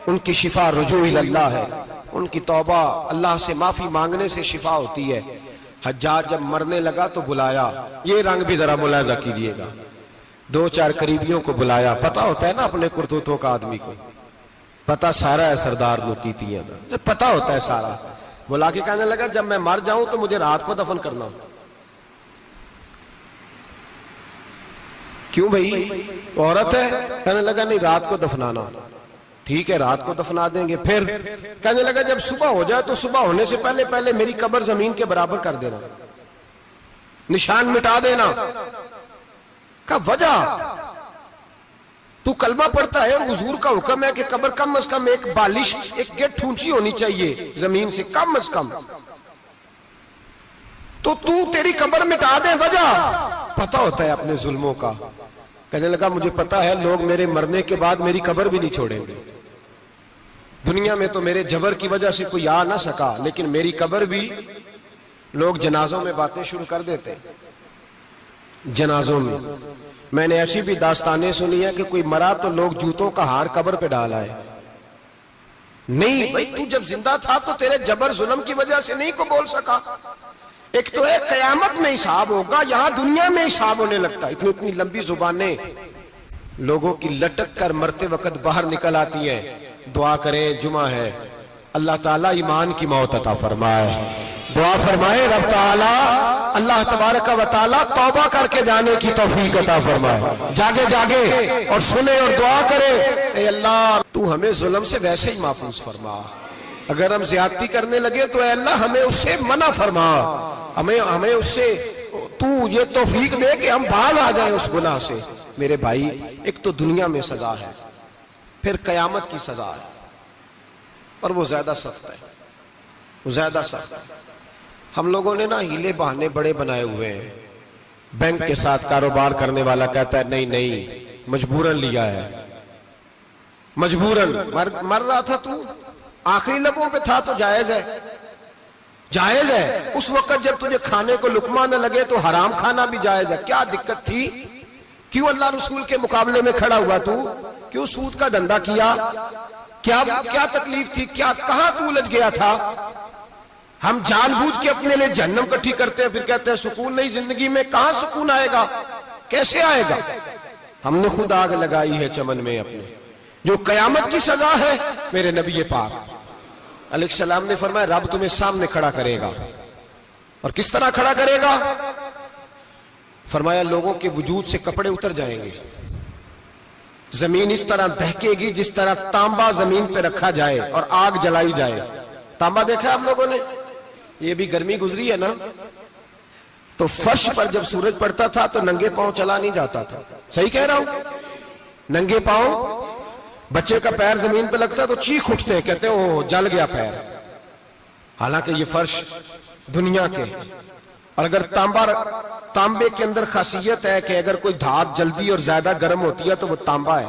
ان کی شفا رجوع اللہ ہے، ان کی توبہ، اللہ سے معافی مانگنے سے شفا ہوتی ہے۔ حجاج جب مرنے لگا تو بلایا، یہ رنگ بھی ذرا ملاحظہ کیجئے گا، دو چار قریبیوں کو بلایا، پتہ ہوتا ہے نا اپنے کرتوتوں کا آدمی کو، پتہ سارا ہے سردار لوٹیتی ہے، پتہ ہوتا ہے سارا۔ بلا کے کہنے لگا جب میں مر جاؤں تو مجھے رات کو دفن کرنا۔ کیوں بھائی، عورت ہے؟ کہنے لگا نہیں، رات کو دفنانا۔ ٹھیک ہے، رات کو دفنا دیں گے۔ پھر کہنے لگا جب صبح ہو جائے تو صبح ہونے سے پہلے پہلے میری قبر زمین کے برابر کر دینا، نشان مٹا دینا۔ کہا وجہ؟ تو کلمہ پڑھتا ہے، حضور کا حکم ہے کہ قبر کم از کم ایک بالش، ایک گٹ اونچی ہونی چاہیے زمین سے، کم از کم، تو تیری قبر مٹا دے، وجہ؟ پتہ ہوتا ہے اپنے ظلموں کا۔ کہنے لگا مجھے پتا ہے لوگ میرے مرنے کے بعد میری قبر بھی نہیں چھوڑیں گے. دنیا میں تو میرے جبر کی وجہ سے کوئی آ نہ سکا، لیکن میری قبر بھی لوگ جنازوں میں باتیں شروع کر دیتے. جنازوں میں نے ایسی بھی داستانیں سنی ہیں کہ کوئی مرا تو لوگ جوتوں کا ہار قبر پہ ڈال آئے. نہیں بھائی، تو جب زندہ تھا تو تیرے جبر ظلم کی وجہ سے نہیں کو بول سکا. ایک تو ہے قیامت میں حساب ہوگا، یہاں دنیا میں حساب ہونے لگتا. اتنی لمبی زبانیں لوگوں کی لٹک کر مرتے وقت باہر نکل آتی ہیں. دعا کریں، جمعہ ہے، اللہ تعالیٰ ایمان کی موت عطا فرمائے. دعا فرمائے رب تعالیٰ اللہ تبارک و تعالیٰ توبہ کر کے جانے کی توفیق عطا فرمائے. جاگے جاگے اور سنے اور دعا کرے، اے اللہ تو ہمیں ظلم سے ویسے ہی محفوظ فرما. اگر ہم زیادتی کرنے لگے تو اے اللہ ہمیں اس سے منع فرما. ہمیں اس سے تو یہ توفیق دے کہ ہم باز آ جائیں اس گناہ سے. میرے بھائی، ایک تو دنیا میں سزا ہے، پھر قیامت کی سزا ہے، اور وہ زیادہ سخت ہے. وہ زیادہ سخت ہے. ہم لوگوں نے نا ہیلے بہانے بڑے بنائے ہوئے ہیں. بینک کے ساتھ کاروبار کرنے والا کہتا ہے نہیں مجبوراً لیا ہے، مجبوراً. مر رہا تھا تو آخری لبوں پہ تھا تو جائز ہے، جائز ہے. اس وقت جب تجھے کھانے کو لقمہ نہ لگے تو حرام کھانا بھی جائز ہے. کیا دقت تھی؟ کیوں اللہ رسول کے مقابلے میں کھڑا ہوا تو؟ کیوں سود کا دھندا کیا؟ کیا تکلیف تھی؟ کہاں تو الجھ گیا تھا؟ ہم جان بوجھ کے اپنے لیے جہنم کٹھی کرتے ہیں، پھر کہتے ہیں سکون نہیں زندگی میں. کہاں سکون آئے گا؟ کیسے آئے گا؟ ہم نے خود آگ لگائی ہے چمن میں اپنے. جو قیامت کی سزا ہے، میرے نبی پاک علیہ السلام نے فرمایا رب تمہیں سامنے کھڑا کرے گا. اور کس طرح کھڑا کرے گا؟ فرمایا لوگوں کے وجود سے کپڑے اتر جائیں گے، زمین اس طرح دہکے گی جس طرح تانبا زمین پہ رکھا جائے اور آگ جلائی جائے. تانبا دیکھا آپ لوگوں نے؟ یہ بھی گرمی گزری ہے نا، تو فرش پر جب سورج پڑتا تھا تو ننگے پاؤں چلا نہیں جاتا تھا. صحیح کہہ رہا ہوں؟ ننگے پاؤں، بچے کا پیر زمین پہ لگتا ہے تو چیخ اٹھتے ہیں، کہتے ہیں اوہ جل گیا پیر. حالانکہ یہ فرش دنیا کے. اور اگر تانبے کے اندر خاصیت ہے کہ اگر کوئی دھات جلدی اور زیادہ گرم ہوتی ہے تو وہ تانبا ہے.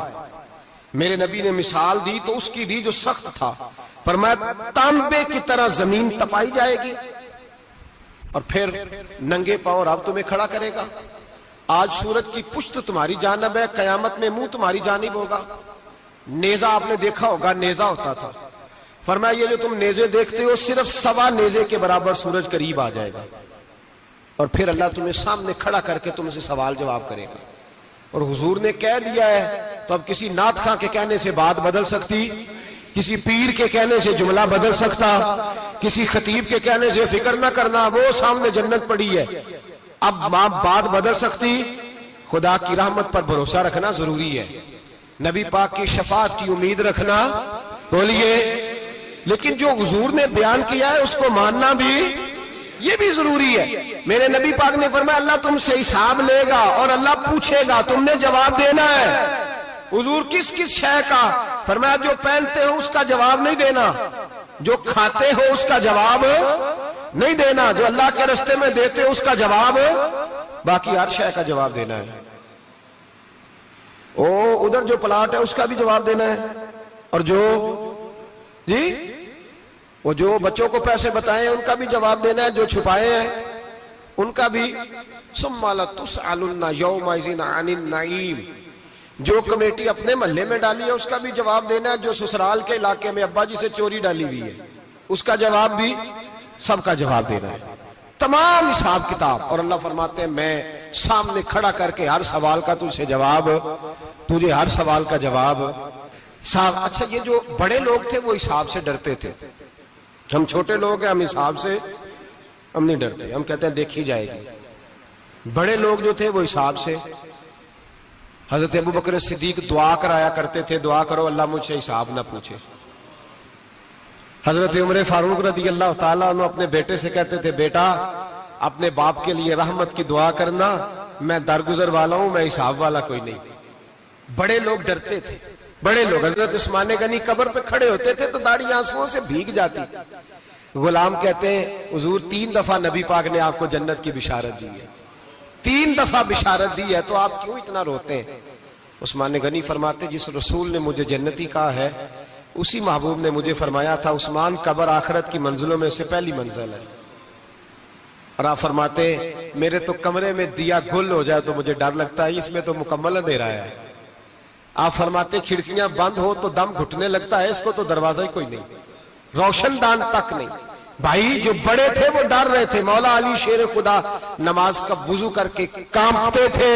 میرے نبی نے مثال دی تو اس کی دی جو سخت تھا. فرمایا تانبے کی طرح زمین تپائی جائے گی اور پھر ننگے پاؤں رب تمہیں کھڑا کرے گا. آج سورج کی پشت تمہاری جانب ہے، قیامت میں منہ تمہاری جانب ہوگا. نیزہ آپ نے دیکھا ہوگا، نیزہ ہوتا تھا. فرمایا یہ جو تم نیزے دیکھتے ہو صرف 1.25 نیزے کے برابر سورج قریب آ جائے گا، اور پھر اللہ تمہیں سامنے کھڑا کر کے تم سے سوال جواب کرے گا. اور حضور نے کہہ دیا ہے تو اب کسی نعت خواں کے کہنے سے بات بدل سکتی، کسی پیر کے کہنے سے جملہ بدل سکتا، کسی خطیب کے کہنے سے فکر نہ کرنا وہ سامنے جنت پڑی ہے، اب بات بدل سکتی؟ خدا کی رحمت پر بھروسہ رکھنا ضروری ہے، نبی پاک کی شفاعت کی امید رکھنا. بولیے. لیکن جو حضور نے بیان کیا ہے اس کو ماننا بھی یہ بھی ضروری ہے. میرے نبی پاک نے فرمایا اللہ تم سے حساب لے گا اور اللہ پوچھے گا، تم نے جواب دینا ہے. حضور کس شے کا؟ فرمایا جو پہنتے ہو اس کا جواب نہیں دینا، جو کھاتے ہو اس کا جواب نہیں دینا، جو اللہ کے راستے میں دیتے ہو اس کا جواب، باقی ہر شے کا جواب دینا ہے. ادھر جو پلاٹ ہے اس کا بھی جواب دینا ہے، اور وہ جو بچوں کو پیسے بتائے ان کا بھی جواب دینا ہے، جو چھپائے ہیں ان کا بھی. ثم لتسألن یومئذ عن النعیم. جو کمیٹی اپنے محلے میں ڈالی ہے اس کا بھی جواب دینا ہے، جو سسرال کے علاقے میں ابا جی سے چوری ڈالی ہوئی ہے اس کا جواب بھی، سب کا جواب دینا ہے. تمام حساب کتاب. اور اللہ فرماتے ہیں میں سامنے کھڑا کر کے ہر سوال کا تجھے ہر سوال کا جواب. اچھا یہ جو بڑے لوگ تھے وہ حساب سے ڈرتے تھے، ہم چھوٹے لوگ ہیں ہم حساب سے ہم نہیں ڈرتے، ہم کہتے ہیں دیکھی جائے گی. بڑے لوگ جو تھے وہ حساب سے. حضرت ابوبکر صدیق دعا کرایا کرتے تھے، دعا کرو اللہ مجھ سے حساب نہ پوچھے. حضرت عمر فاروق رضی اللہ تعالیٰ عنہ اپنے بیٹے سے کہتے تھے بیٹا اپنے باپ کے لیے رحمت کی دعا کرنا، میں درگزر والا ہوں، میں حساب والا کوئی نہیں. بڑے لوگ ڈرتے تھے. بڑے لوگ حضرت عثمان غنی قبر پہ کھڑے ہوتے تھے تو داڑھی آنسوؤں سے بھیگ جاتی. غلام کہتے ہیں حضور 3 دفعہ نبی پاک نے آپ کو جنت کی بشارت دی ہے، 3 دفعہ بشارت دی ہے، تو آپ کیوں اتنا روتے ہیں؟ عثمان غنی فرماتے جس رسول نے مجھے جنتی کہا ہے اسی محبوب نے مجھے فرمایا تھا عثمان قبر آخرت کی منزلوں میں سے پہلی منزل ہے. اور آپ فرماتے میرے تو کمرے میں دیا گل ہو جائے تو مجھے ڈر لگتا ہے، اس میں تو مکمل اندھیرا ہے. آپ فرماتے کھڑکیاں بند ہو تو دم گھٹنے لگتا ہے، اس کو تو دروازہ ہی کوئی نہیں، روشن دان تک نہیں. بھائی جو بڑے تھے وہ ڈر رہے تھے. مولا علی شیر خدا نماز کا وضو کر کے کانپتے تھے،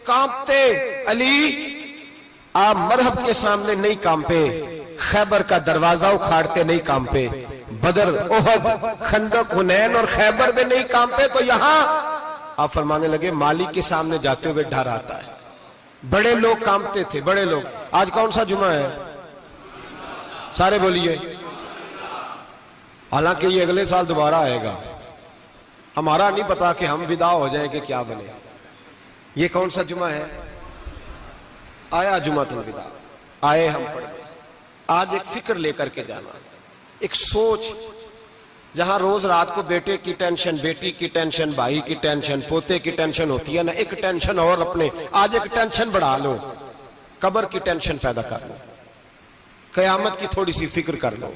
کانپتے. علی آپ مرحب کے سامنے نہیں کانپے، خیبر کا دروازہ اکھاڑتے نہیں کانپے، بدر احد خندق حنین اور خیبر میں نہیں کانپے، تو یہاں آپ فرمانے لگے مالک کے سامنے جاتے ہوئے ڈر آتا ہے. بڑے لوگ کانپتے تھے، بڑے لوگ. آج کون سا جمعہ ہے؟ سارے بولیے. حالانکہ یہ اگلے سال دوبارہ آئے گا، ہمارا نہیں پتا کہ ہم ودا ہو جائیں کہ کیا بنے. یہ کون سا جمعہ ہے؟ آیا جمعۃ الوداع، آئے ہم پڑھ گئے. آج ایک فکر لے کر کے جانا، ایک سوچ. جہاں روز رات کو بیٹے کی ٹینشن، بیٹی کی ٹینشن، بھائی کی ٹینشن، پوتے کی ٹینشن ہوتی ہے نا، ایک ٹینشن اور اپنے آج ایک ٹینشن بڑھا لو، قبر کی ٹینشن پیدا کر لو، قیامت کی تھوڑی سی فکر کر لو،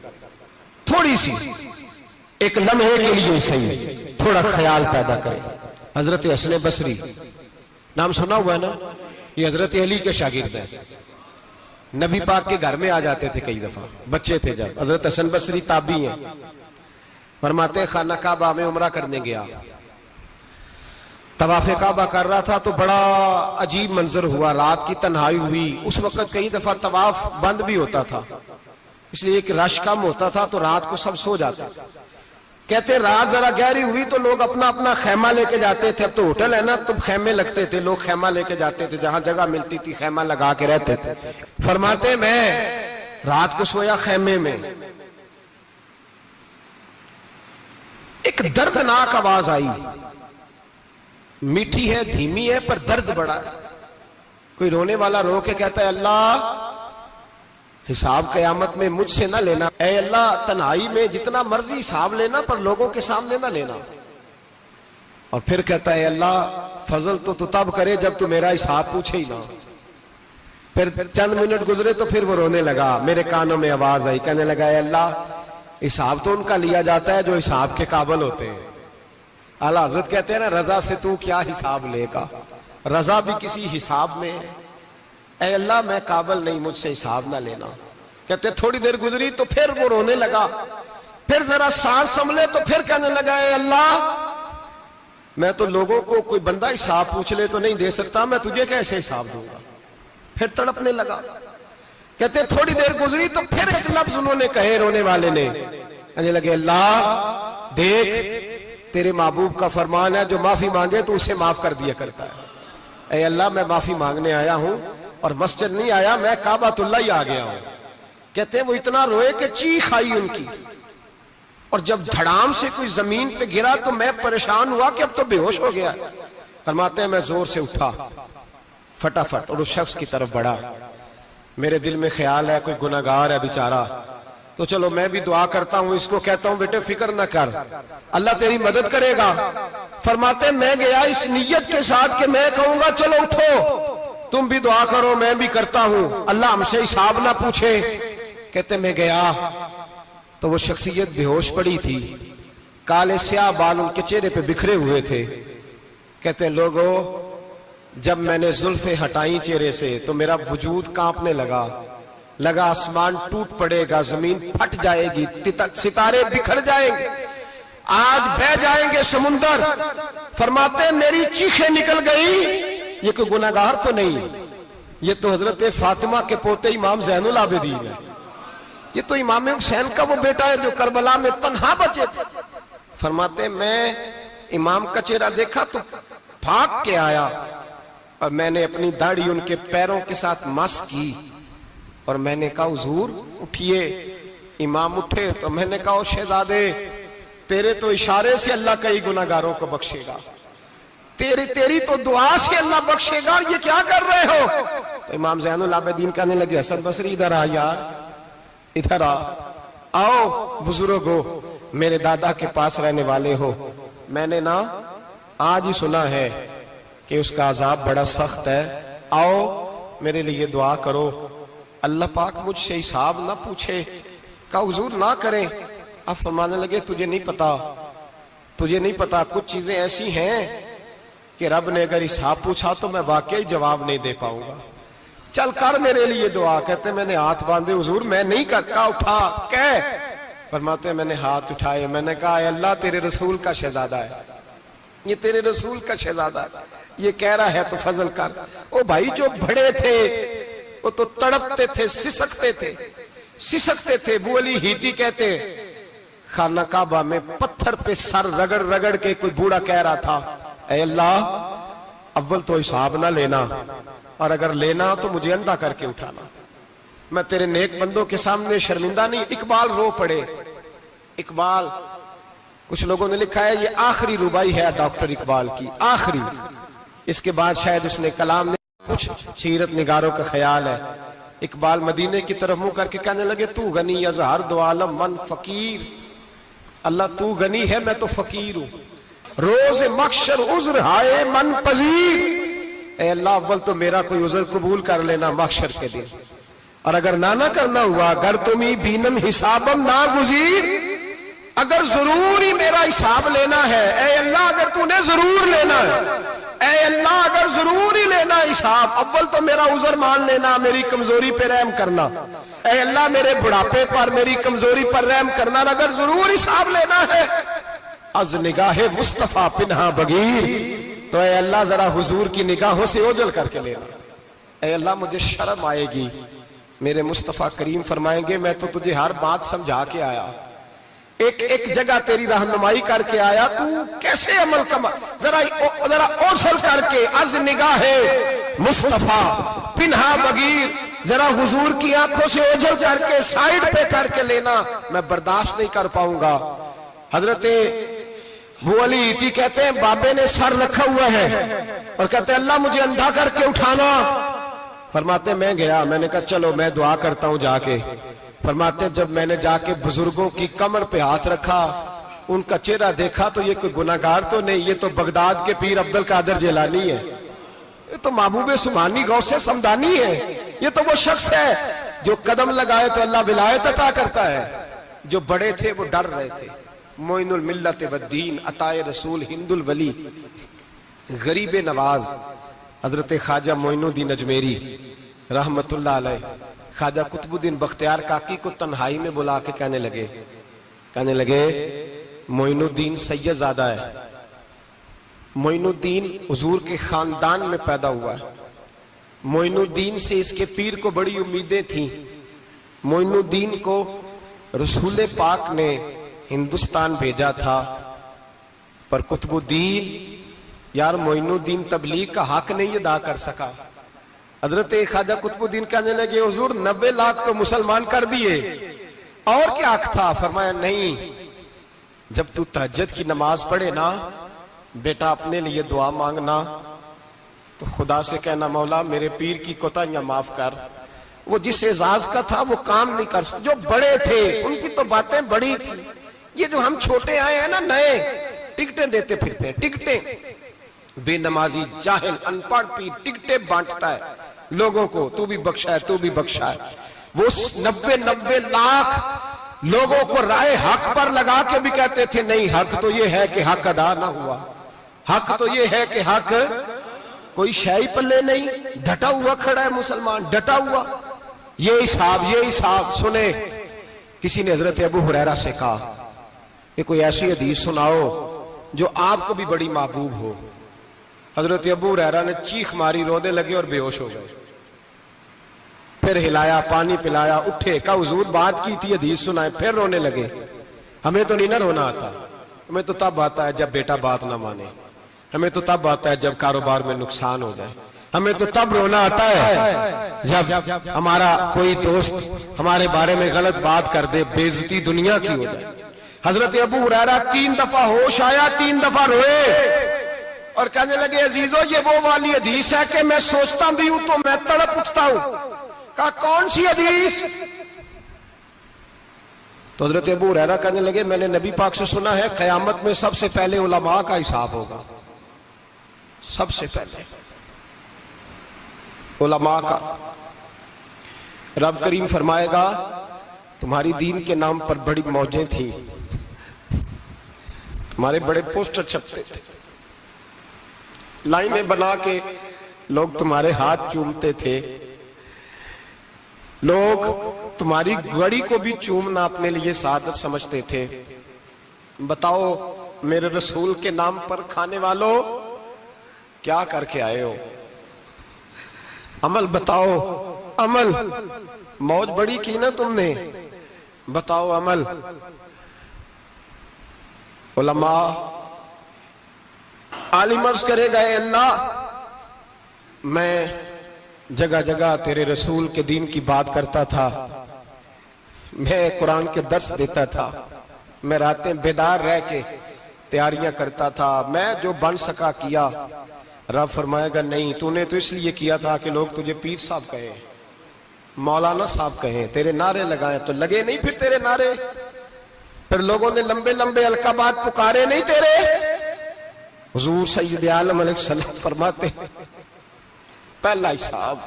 تھوڑی سی ایک لمحے کے لیے صحیح تھوڑا خیال پیدا کرے. حضرت حسن بصری نام سنا ہوا ہے نا، یہ حضرت علی کے شاگرد ہیں. نبی پاک کے گھر میں آ جاتے تھے کئی دفعہ، بچے تھے جب. حضرت حسن بصری تابعی ہیں. فرماتے خانہ کعبہ میں عمرہ کرنے گیا، طواف کعبہ کر رہا تھا تو بڑا عجیب منظر ہوا. رات کی تنہائی ہوئی. اس وقت کئی دفعہ طواف بند بھی ہوتا تھا، اس لیے کہ رش کم ہوتا تھا تو رات کو سب سو جاتے. کہتے رات ذرا گہری ہوئی تو لوگ اپنا اپنا خیمہ لے کے جاتے تھے. اب تو ہوٹل ہے نا تو خیمے لگتے تھے، لوگ خیمہ لے کے جاتے تھے، جہاں جگہ ملتی تھی خیمہ لگا کے رہتے تھے. فرماتے میں رات کو سویا خیمے میں، ایک دردناک آواز آئی. میٹھی ہے، دھیمی ہے، پر درد بڑا ہے. کوئی رونے والا رو کے کہتا ہے اللہ حساب قیامت میں مجھ سے نہ لینا، اے اللہ تنہائی میں جتنا مرضی حساب لینا پر لوگوں کے سامنے نہ لینا. اور پھر کہتا ہے اللہ فضل تو تب کرے جب تو میرا حساب پوچھے ہی نہ. پھر چند منٹ گزرے تو پھر وہ رونے لگا. میرے کانوں میں آواز آئی، کہنے لگا اے اللہ حساب تو ان کا لیا جاتا ہے جو حساب کے قابل ہوتے ہیں. اعلیٰ حضرت کہتے ہیں نا رضا سے تو کیا حساب لے گا، رضا بھی کسی حساب میں ہے. اے اللہ میں قابل نہیں، مجھ سے حساب نہ لینا. کہتے تھوڑی دیر گزری تو پھر وہ رونے لگا. پھر ذرا سانس سنبھلے تو پھر کہنے لگا اے اللہ میں تو لوگوں کو کوئی بندہ حساب پوچھ لے تو نہیں دے سکتا، میں تجھے کیسے حساب دوں گا. پھر تڑپنے لگا. کہتے تھوڑی دیر گزری تو پھر ایک لفظ انہوں نے کہے رونے والے نے، کہنے لگے اللہ دیکھ تیرے محبوب کا فرمان ہے جو معافی مانگے تو اسے معاف کر دیا کرتا ہے. اے اللہ میں معافی مانگنے آیا ہوں اور مسجد نہیں آیا، میں کعبۃ اللہ ہی آ گیا ہوں. کہتے ہیں وہ اتنا روئے کہ چیخ آئی ان کی. اور جب دھڑام سے کوئی زمین پہ گرا تو میں پریشان ہوا کہ اب تو بے ہوش ہو گیا. فرماتے ہیں میں زور سے اٹھا فٹافٹ اور اس شخص کی طرف بڑھا. میرے دل میں خیال ہے کوئی گناہگار ہے بیچارہ، تو چلو میں بھی دعا کرتا ہوں. اس کو کہتا ہوں بیٹے فکر نہ کر، اللہ تیری مدد کرے گا. فرماتے ہیں میں گیا اس نیت کے ساتھ کہ میں کہوں گا چلو اٹھو تم بھی دعا کرو میں بھی کرتا ہوں، اللہ ہم سے حساب نہ پوچھے. کہتے میں گیا تو وہ شخصیت بے ہوش پڑی تھی، کالے سیاہ بال ان کے چہرے پہ بکھرے ہوئے تھے. کہتے ہیں لوگوں جب میں نے زلفیں ہٹائیں چہرے سے تو میرا وجود کانپنے لگا آسمان ٹوٹ پڑے گا، زمین پھٹ جائے گی، ستارے بکھر جائیں گے، آج بہ جائیں گے سمندر. فرماتے ہیں میری چیخیں نکل گئی. یہ کوئی گناہگار تو نہیں، یہ تو حضرت فاطمہ کے پوتے امام زین العابدین ہے. یہ تو امام حسین کا وہ بیٹا ہے جو کربلا میں تنہا بچے تھے. فرماتے ہیں میں امام کا چہرہ دیکھا تو بھاگ کے آیا اور میں نے اپنی داڑھی ان کے پیروں کے ساتھ مس کی اور میں نے کہا حضور اٹھئے. امام اٹھے تو میں نے کہا شہزادے تیرے تو اشارے سے اللہ کئی گناہگاروں کو بخشے گا، تیری تو دعا سے اللہ بخشے گا، یہ کیا کر رہے ہو؟ تو امام زین العابدین کہنے لگے حسن بصری ادھر آ یار، ادھر آؤ بزرگو، میرے دادا کے پاس رہنے والے ہو. میں نے آج ہی سنا ہے کہ اس کا عذاب بڑا سخت ہے. آؤ میرے لیے دعا کرو، اللہ پاک مجھ سے حساب نہ پوچھے، کہا حضور نہ کریں۔ اب فرمانے لگے تجھے نہیں پتا کچھ چیزیں ایسی ہیں کہ رب نے اگر حساب پوچھا تو میں واقعی جواب نہیں دے پاؤں گا، چل کر میرے لیے دعا۔ کہتے میں نے ہاتھ باندھے، حضور میں نہیں کرتا، اٹھا کہہ۔ فرماتے میں نے ہاتھ اٹھائے، میں نے کہا اے اللہ تیرے رسول کا شہزادہ ہے، یہ تیرے رسول کا شہزادہ ہے، یہ کہہ رہا ہے تو فضل کر۔ او بھائی جو بڑے تھے وہ تو تڑپتے تھے، سسکتے تھے۔ ابو علی ہیتی کہتے خانہ کعبہ میں پتھر پہ سر رگڑ رگڑ کے کوئی بوڑھا کہہ رہا تھا اے اللہ اول تو حساب نہ لینا، اور اگر لینا تو مجھے اندھا کر کے اٹھانا، میں تیرے نیک بندوں کے سامنے شرمندہ نہیں۔ اقبال رو پڑے، اقبال کچھ لوگوں نے لکھا ہے یہ آخری ربائی ہے ڈاکٹر اقبال کی، آخری، اس کے بعد شاید اس نے کلام نے کچھ سیرت نگاروں کا خیال ہے۔ اقبال مدینے کی طرف منہ کر کے کہنے لگے تو غنی از ہر دو عالم من فقیر، اللہ تو غنی ہے میں تو فقیر ہوں، روز محشر عذر ہائے من پذیر، اے اللہ اول تو میرا کوئی عذر قبول کر لینا محشر کے دن، اور اگر نہ کرنا ہوا اگر تمہیں بینم حسابم نہ گزیر، اگر ضرور ہی میرا حساب لینا ہے، اے اللہ اگر تو نے ضرور لینا ہے، اے اللہ اگر ضرور ہی لینا حساب، اول تو میرا عذر مان لینا، میری کمزوری پہ رحم کرنا، اے اللہ میرے بڑھاپے پر میری کمزوری پر رحم کرنا، اگر ضرور حساب لینا ہے از نگاہ مصطفیٰ پنہا بغیر، تو اے اللہ ذرا حضور کی نگاہوں سے اوجھل کر کے لینا، اے اللہ مجھے شرم آئے گی۔ میرے مصطفیٰ کریم فرمائیں گے میں تو تجھے ہر بات سمجھا کے آیا، ایک جگہ تیری رہنمائی کر کے آیا، تو کیسے عمل کما، ذرا اوجھل کر کے از نگاہ مصطفیٰ پنہا بغیر، ذرا حضور کی آنکھوں سے اوجھل کر کے سائیڈ پہ کر کے لینا، میں برداشت نہیں کر پاؤں گا۔ حضرت ابو علی ایتی کہتے ہیں بابے نے سر رکھا ہوا ہے اور کہتے ہیں اللہ مجھے اندھا کر کے اٹھانا، فرماتے میں گیا، میں نے کہا چلو میں دعا کرتا ہوں جا کے۔ فرماتے جب میں نے جا کے بزرگوں کی کمر پہ ہاتھ رکھا، ان کا چہرہ دیکھا تو یہ کوئی گناہگار تو نہیں، یہ تو بغداد کے پیر عبد القادر جیلانی ہے، یہ تو محبوب سبحانی غوث سمدانی ہے، یہ تو وہ شخص ہے جو قدم لگائے تو اللہ ولایت عطا کرتا ہے۔ جو بڑے تھے وہ ڈر رہے تھے، معین الملت والدین عطائے رسول ہند الولی غریب نواز حضرت خواجہ معین الدین اجمیری رحمت اللہ علیہ، خواجہ قطب الدین بختیار کاکی کو تنہائی میں بلا کے کہنے لگے معین الدین سید زادہ ہے، معین الدین حضور کے خاندان میں پیدا ہوا ہے، معین الدین سے اس کے پیر کو بڑی امیدیں تھیں، معین الدین کو رسول پاک نے ہندوستان بھیجا تھا، پر قطب الدین یار معین الدین تبلیغ کا حق نہیں ادا کر سکا۔ حضرت خواجہ قطب الدین کہنے لگے حضور 90 لاکھ تو مسلمان کر دیے، اور کیا حق تھا؟ فرمایا نہیں، جب تو تہجد کی نماز پڑھے نا بیٹا اپنے لیے دعا مانگنا تو خدا سے کہنا مولا میرے پیر کی کوتاہیاں معاف کر، وہ جس اعزاز کا تھا وہ کام نہیں کر سکتا، جو بڑے تھے ان کی تو باتیں بڑی تھی، یہ جو ہم چھوٹے آئے ہیں نا نئے ٹکٹیں دیتے پھرتے ہیں، ٹکٹیں، بے نمازی جاہل ان پڑھ پیر ٹکٹیں بانٹتا ہے لوگوں کو، تو بھی بخشا ہے تو بھی بخشا ہے، وہ 90 لاکھ لوگوں کو رائے حق پر لگا کے بھی کہتے تھے نہیں حق تو یہ ہے کہ حق ادا نہ ہوا، حق تو یہ ہے کہ حق، کوئی شے پلے نہیں، ڈٹا ہوا کھڑا ہے مسلمان، ڈٹا ہوا، یہ حساب سنے۔ کسی نے حضرت ابو ہریرہ سے کہا کہ کوئی ایسی حدیث سناؤ جو آپ کو بھی بڑی محبوب ہو۔ حضرت ابو ہریرہ نے چیخ ماری، رونے لگے اور بے ہوش ہو گئے، پھر ہلایا پانی پلایا، اٹھے، کہا حضور بات کی تھی حدیث سنائے، پھر رونے لگے۔ ہمیں تو نہیں نہ رونا آتا، ہمیں تو تب آتا ہے جب بیٹا بات نہ مانے، ہمیں تو تب آتا ہے جب کاروبار میں نقصان ہو جائے، ہمیں تو تب رونا آتا ہے جب ہمارا کوئی دوست ہمارے بارے میں غلط بات کر دے، بے عزتی دنیا کی ہو جائے۔ حضرت ابو ہریرہ 3 دفعہ ہوش آیا، 3 دفعہ روئے اور کہنے لگے عزیزو یہ وہ والی حدیث ہے کہ میں سوچتا بھی ہوں تو میں تڑپ اٹھتا ہوں۔ کہا کون سی حدیث؟ تو حضرت ابو ہریرہ کہنے لگے میں نے نبی پاک سے سنا ہے قیامت میں سب سے پہلے علماء کا حساب ہوگا، سب سے پہلے۔ علماء کا۔ رب کریم فرمائے گا تمہاری دین کے نام پر بڑی موجیں تھیں، تمہارے بڑے پوسٹر چھپتے تھے، لائنیں بنا کے لوگ تمہارے ہاتھ چومتے تھے، لوگ تمہاری گڑی کو بھی چومنا اپنے لیے سعادت سمجھتے تھے۔ بتاؤ میرے رسول کے نام پر کھانے والوں کیا کر کے آئے ہو؟ عمل بتاؤ، عمل۔ موج بڑی کی نا تم نے، بتاؤ عمل۔ علماء عالم عرض کرے گا اے اللہ میں جگہ جگہ تیرے رسول کے دین کی بات کرتا تھا، میں قرآن کے درس دیتا تھا، میں راتیں بیدار رہ کے تیاریاں کرتا تھا، میں جو بن سکا کیا۔ رب فرمائے گا نہیں، تو نے تو اس لیے کیا تھا کہ لوگ تجھے پیر صاحب کہیں، مولانا صاحب کہیں، تیرے نعرے لگائیں، تو لگے نہیں پھر تیرے نعرے؟ پھر لوگوں نے لمبے لمبے القابات پکارے نہیں تیرے؟ حضور سید عالم علیہ السلام فرماتے ہیں پہلا حساب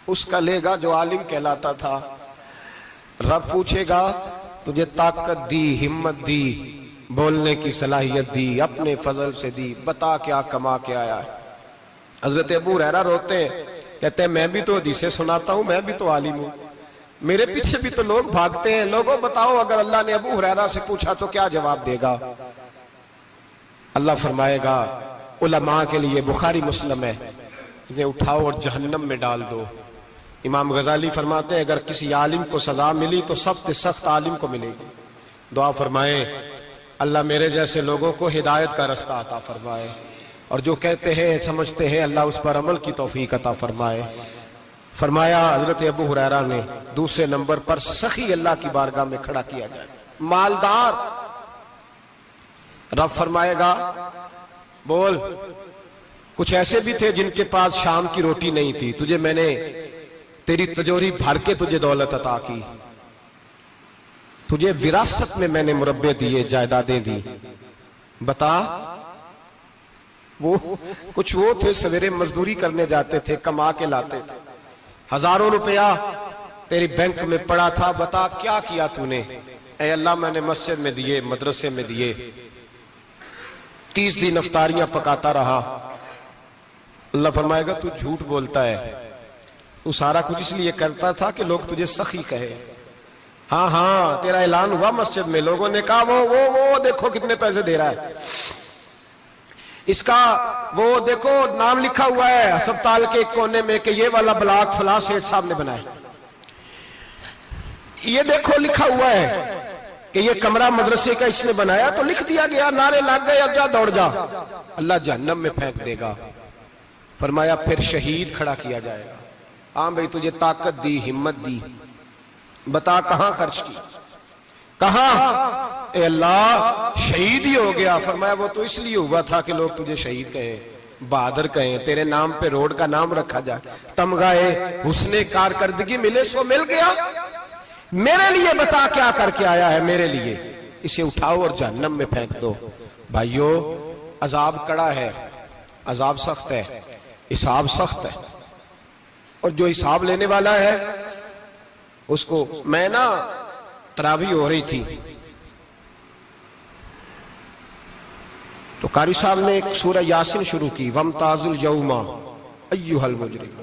اس کا لے گا جو عالم کہلاتا تھا۔ رب پوچھے گا تجھے طاقت دی، ہمت دی، بولنے کی صلاحیت دی، اپنے فضل سے دی، بتا کیا کما کے آیا ہے۔ حضرت ابو ہریرہ روتے ہیں، کہتے ہیں میں بھی تو حدیثیں سناتا ہوں، میں بھی تو عالم ہوں، میرے پیچھے بھی تو لوگ بھاگتے ہیں، لوگوں بتاؤ اگر اللہ نے ابو ہریرہ سے پوچھا تو کیا جواب دے گا؟ اللہ فرمائے گا علماء کے لیے بخاری مسلم ہے، انہیں اٹھاؤ اور جہنم میں ڈال دو۔ امام غزالی فرماتے ہیں اگر کسی عالم کو سزا ملی تو سب سے سخت عالم کو ملے گی۔ دعا فرمائیں اللہ میرے جیسے لوگوں کو ہدایت کا رستہ عطا فرمائے، اور جو کہتے ہیں سمجھتے ہیں اللہ اس پر عمل کی توفیق عطا فرمائے۔ فرمایا حضرت ابو ہریرہ نے دوسرے نمبر پر سخی اللہ کی بارگاہ میں کھڑا کیا جائے، مالدار۔ رب فرمائے گا بول، کچھ ایسے بھی تھے جن کے پاس شام کی روٹی نہیں تھی، تجھے میں نے تیری تجوری بھر کے تجھے دولت عطا کی، تجھے وراثت میں نے مربے دیے، جائیدادیں دی، بتا۔ وہ کچھ وہ تھے سویرے مزدوری کرنے جاتے تھے، کما کے لاتے تھے، ہزاروں روپیہ تیری بینک میں پڑا تھا، بتا کیا کیا تو نے؟ اے اللہ میں نے مسجد میں دیے، مدرسے میں دیے، 30 دن افطاریاں پکاتا رہا۔ اللہ فرمائے گا تو جھوٹ بولتا ہے، تو سارا کچھ اس لیے کرتا تھا کہ لوگ تجھے سخی کہے۔ ہاں ہاں تیرا اعلان ہوا مسجد میں، لوگوں نے کہا وہ دیکھو کتنے پیسے دے رہا ہے، اس کا وہ دیکھو نام لکھا ہوا ہے ہسپتال کے ایک کونے میں کہ یہ والا بلاک فلاں سیٹھ صاحب نے بنایا، یہ دیکھو لکھا ہوا ہے کہ یہ کمرہ مدرسے کا اس نے بنایا، تو لکھ دیا گیا، نعرے لگ گئے، اب جا دوڑ جا۔ اللہ جہنم میں پھینک دے گا۔ فرمایا پھر شہید کھڑا کیا جائے گا، ہاں بھئی تجھے طاقت دی، ہمت دی، بتا کہاں خرچ کی، کہاں؟ اے اللہ شہید ہی ہو گیا۔ فرمایا وہ تو اس لیے ہوا تھا کہ لوگ تجھے شہید کہیں، بہادر کہیں، تیرے نام پہ روڈ کا نام رکھا جائے، تمغائے حسن کارکردگی ملے سو مل گیا۔ میرے لیے بتا کیا کر کے آیا ہے، میرے لیے، اسے اٹھاؤ اور جہنم میں پھینک دو۔ بھائیو عذاب کڑا ہے، عذاب سخت ہے، حساب سخت ہے، اور جو حساب لینے والا ہے اس کو، میں نا تراویح ہو رہی تھی تو قاری صاحب نے ایک سورہ یاسین شروع کی، وَامْتَازُوا الْيَوْمَ أَيُّهَا الْمُجْرِمُونَ۔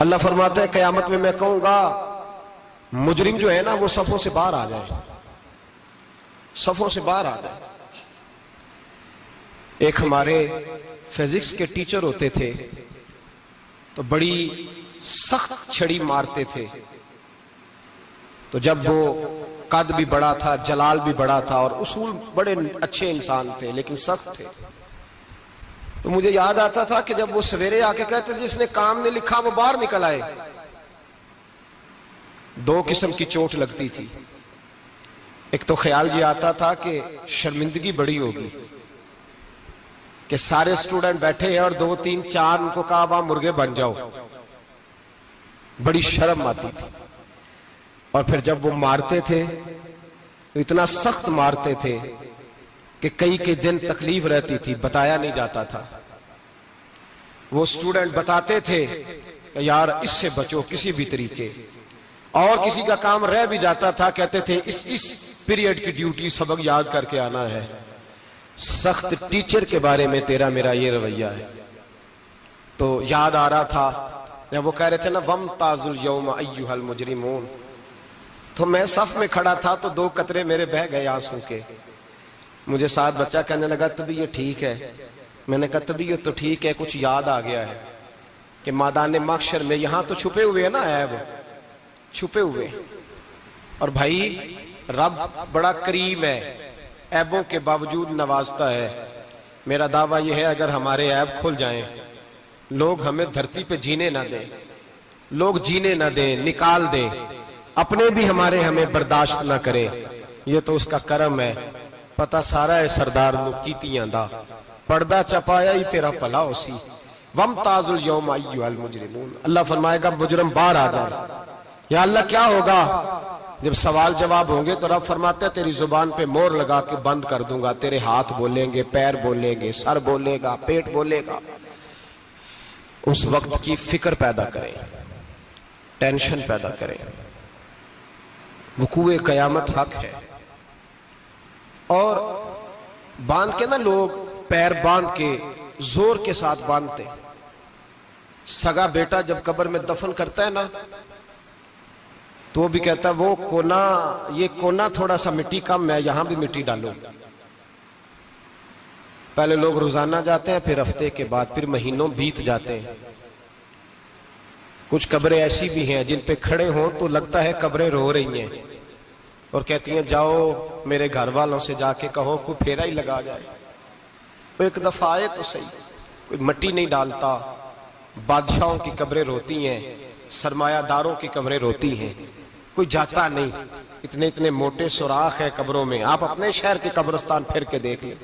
اللہ فرماتا ہے قیامت میں کہوں گا مجرم جو ہے نا وہ صفوں سے باہر آ جائے، صفوں سے باہر آ جائے۔ ایک ہمارے فزکس کے ٹیچر ہوتے تھے تو بڑی سخت چھڑی مارتے تھے، تو جب وہ قد بھی بڑا تھا، جلال بھی بڑا تھا، اور اصول بڑے اچھے انسان تھے لیکن سخت تھے، تو مجھے یاد آتا تھا کہ جب وہ سویرے آ کے کہتے جس نے کام نے لکھا وہ باہر نکل آئے۔ 2 قسم کی چوٹ لگتی تھی، ایک تو خیال یہ آتا تھا کہ شرمندگی بڑی ہوگی کہ سارے اسٹوڈنٹ بیٹھے ہیں اور 2 3 4 ان کو کہا وہاں مرغے بن جاؤ، بڑی شرم آتی تھی۔ اور پھر جب وہ مارتے تھے تو اتنا سخت مارتے تھے کہ کئی دن تکلیف رہتی تھی، بتایا نہیں جاتا تھا۔ وہ اسٹوڈنٹ بتاتے تھے کہ یار اس سے بچو کسی بھی طریقے، اور کسی کا کام رہ بھی جاتا تھا کہتے تھے اس پیریڈ کی ڈیوٹی سبق یاد کر کے آنا ہے۔ سخت ٹیچر کے بارے میں تیرا میرا یہ رویہ ہے۔ تو یاد آ رہا تھا جب وہ کہہ رہے تھے نا وَامْتَازُوا الْيَوْمَ أَيُّهَا الْمُجْرِمُونَ، تو میں صف میں کھڑا تھا تو 2 قطرے میرے بہہ گئے آنسوں کے۔ مجھے ساتھ بچہ کہنے لگا تبھی یہ ٹھیک ہے، میں نے کہا تبھی یہ تو ٹھیک ہے، کچھ یاد آ گیا ہے کہ میدان محشر میں یہاں تو چھپے ہوئے ہیں نا عیب، چھپے ہوئے، اور بھائی رب بڑا کریم ہے، عیبوں کے باوجود نوازتا ہے۔ میرا دعویٰ یہ ہے اگر ہمارے عیب کھل جائیں، لوگ ہمیں دھرتی پہ جینے نہ دیں، لوگ جینے نہ دیں، نکال دیں، اپنے بھی ہمیں برداشت نہ کریں، یہ تو اس کا کرم ہے۔ پتہ سارا ہے سردار نو کیتیاں دا، پردہ چپایا ہی تیرا پلا ہو سی۔ وَامْتَازُوا الْيَوْمَ أَيُّهَا الْمُجْرِمُونَ، اللہ فرمائے گا مجرم باہر آ جائے۔ یا اللہ کیا ہوگا؟ جب سوال جواب ہوں گے تو رب فرماتا ہے تیری زبان پہ مور لگا کے بند کر دوں گا، تیرے ہاتھ بولیں گے، پیر بولیں گے، سر بولے گا، پیٹ بولے گا۔ اس وقت کی فکر پیدا کریں، ٹینشن پیدا کریں۔ وقوع قیامت حق ہے، اور باندھ کے نا لوگ پیر باندھ کے زور کے ساتھ باندھتے۔ سگا بیٹا جب قبر میں دفن کرتا ہے نا تو وہ بھی کہتا ہے وہ کونا، یہ کونا تھوڑا سا مٹی کم ہے، یہاں بھی مٹی ڈالو۔ پہلے لوگ روزانہ جاتے ہیں، پھر ہفتے کے بعد، پھر مہینوں بیت جاتے ہیں۔ کچھ قبریں ایسی بھی ہیں جن پہ کھڑے ہوں تو لگتا ہے قبریں رو رہی ہیں اور کہتی ہیں جاؤ میرے گھر والوں سے جا کے کہو کوئی پھیرا ہی لگا جائے، وہ ایک دفعہ آئے تو صحیح۔ کوئی مٹی نہیں ڈالتا۔ بادشاہوں کی قبریں روتی ہیں، سرمایہ داروں کی قبریں روتی ہیں، کوئی جاتا نہیں۔ اتنے اتنے موٹے سوراخ ہے قبروں میں، آپ اپنے شہر کے قبرستان پھر کے دیکھ لیں،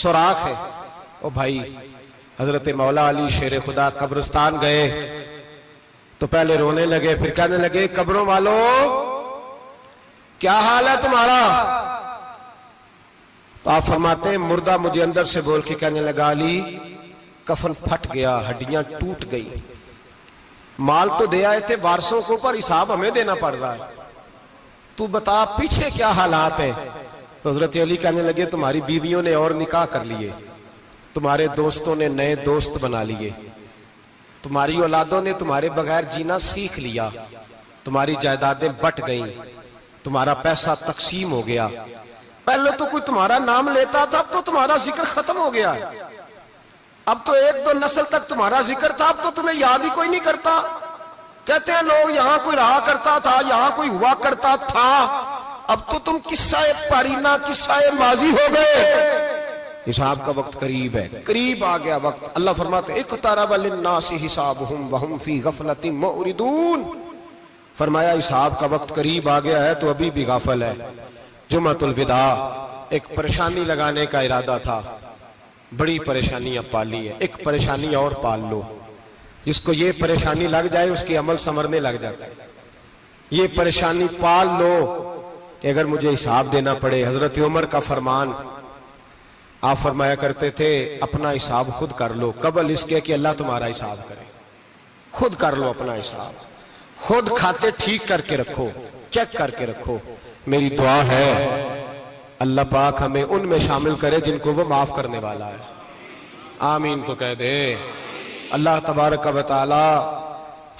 سوراخ ہے۔ او بھائی، حضرت مولا علی شیر خدا قبرستان گئے تو پہلے رونے لگے، پھر کہنے لگے قبروں والوں کیا حال ہے تمہارا؟ تو آپ فرماتے ہیں مردہ مجھے اندر سے بول کے کہنے لگا علی کفن پھٹ گیا، ہڈیاں ٹوٹ گئی، مال تو دے آئے تھے وارثوں کو پر حساب ہمیں دینا پڑ رہا ہے، تو بتا پیچھے کیا حالات ہیں؟ تو حضرت علی کہنے لگے تمہاری بیویوں نے اور نکاح کر لیے، تمہارے دوستوں نے نئے دوست بنا لیے، تمہاری اولادوں نے تمہارے بغیر جینا سیکھ لیا، تمہاری جائیدادیں بٹ گئیں، تمہارا پیسہ تقسیم ہو گیا۔ پہلے تو کوئی تمہارا نام لیتا تھا، اب تو تمہارا ذکر ختم ہو گیا ہے، اب تو 1-2 نسل تک تمہارا ذکر تھا، اب تو تمہیں یاد ہی کوئی نہیں کرتا۔ کہتے ہیں لوگ یہاں کوئی رہا کرتا تھا، یہاں کوئی ہوا کرتا تھا، اب تو تم قصہ پارینہ، قصہ ماضی ہو گئے۔ حساب کا وقت قریب ہے، قریب آ گیا وقت۔ اللہ فرماتے اقترب للناس حسابهم وهم فی غفلۃ معرضون، فرمایا حساب کا وقت قریب آ گیا ہے تو ابھی بھی غافل ہے۔ جمعۃ الوداع ایک پریشانی لگانے کا ارادہ تھا، بڑی پریشانیاں پالی ہیں، ایک پریشانی اور پال لو، جس کو یہ پریشانی لگ جائے اس کی عمل سنورنے لگ جاتا ہے۔ یہ پریشانی پال لو کہ اگر مجھے حساب دینا پڑے۔ حضرت عمر کا فرمان، آپ فرمایا کرتے تھے اپنا حساب خود کر لو قبل اس کے کہ اللہ تمہارا حساب کرے۔ خود کر لو اپنا حساب، خود کھاتے ٹھیک کر کے رکھو، چیک کر کے رکھو۔ میری دعا ہے اللہ پاک ہمیں ان میں شامل کرے جن کو وہ معاف کرنے والا ہے، آمین تو کہہ دے۔ اللہ تبارک و تعالی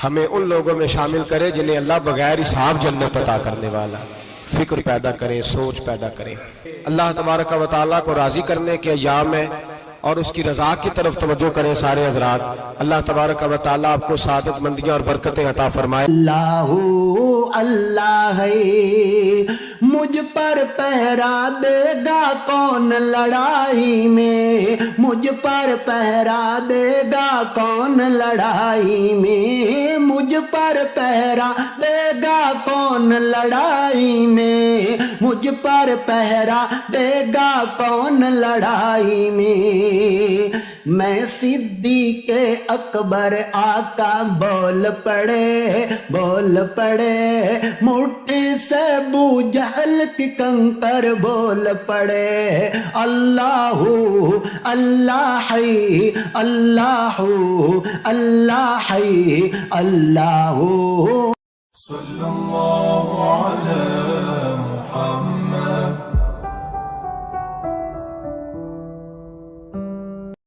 ہمیں ان لوگوں میں شامل کرے جنہیں اللہ بغیر حساب جنت عطا کرنے والا ہے۔ فکر پیدا کریں، سوچ پیدا کریں۔ اللہ تبارک و تعالیٰ کو راضی کرنے کے ایام ہے اور اس کی رضا کی طرف توجہ کریں سارے حضرات۔ اللہ تبارک و تعالیٰ آپ کو سعادت مندیاں اور برکتیں عطا فرمائے۔ اللہ اللہ ہے، مجھ پر پہرا دے گا کون لڑائی میں، مجھ پر پہرا دے گا کون لڑائی میں، مجھ پر پہرا دے گا کون لڑائی میں، مجھ پر پہرا دے گا کون لڑائی میں؟ میں صدیق اکبر آقا بول پڑے مٹھی سے ابو جہل کی کنکر بول پڑے اللہ اللہ حی اللہ اللہ حی اللہ صلی اللہ علیہ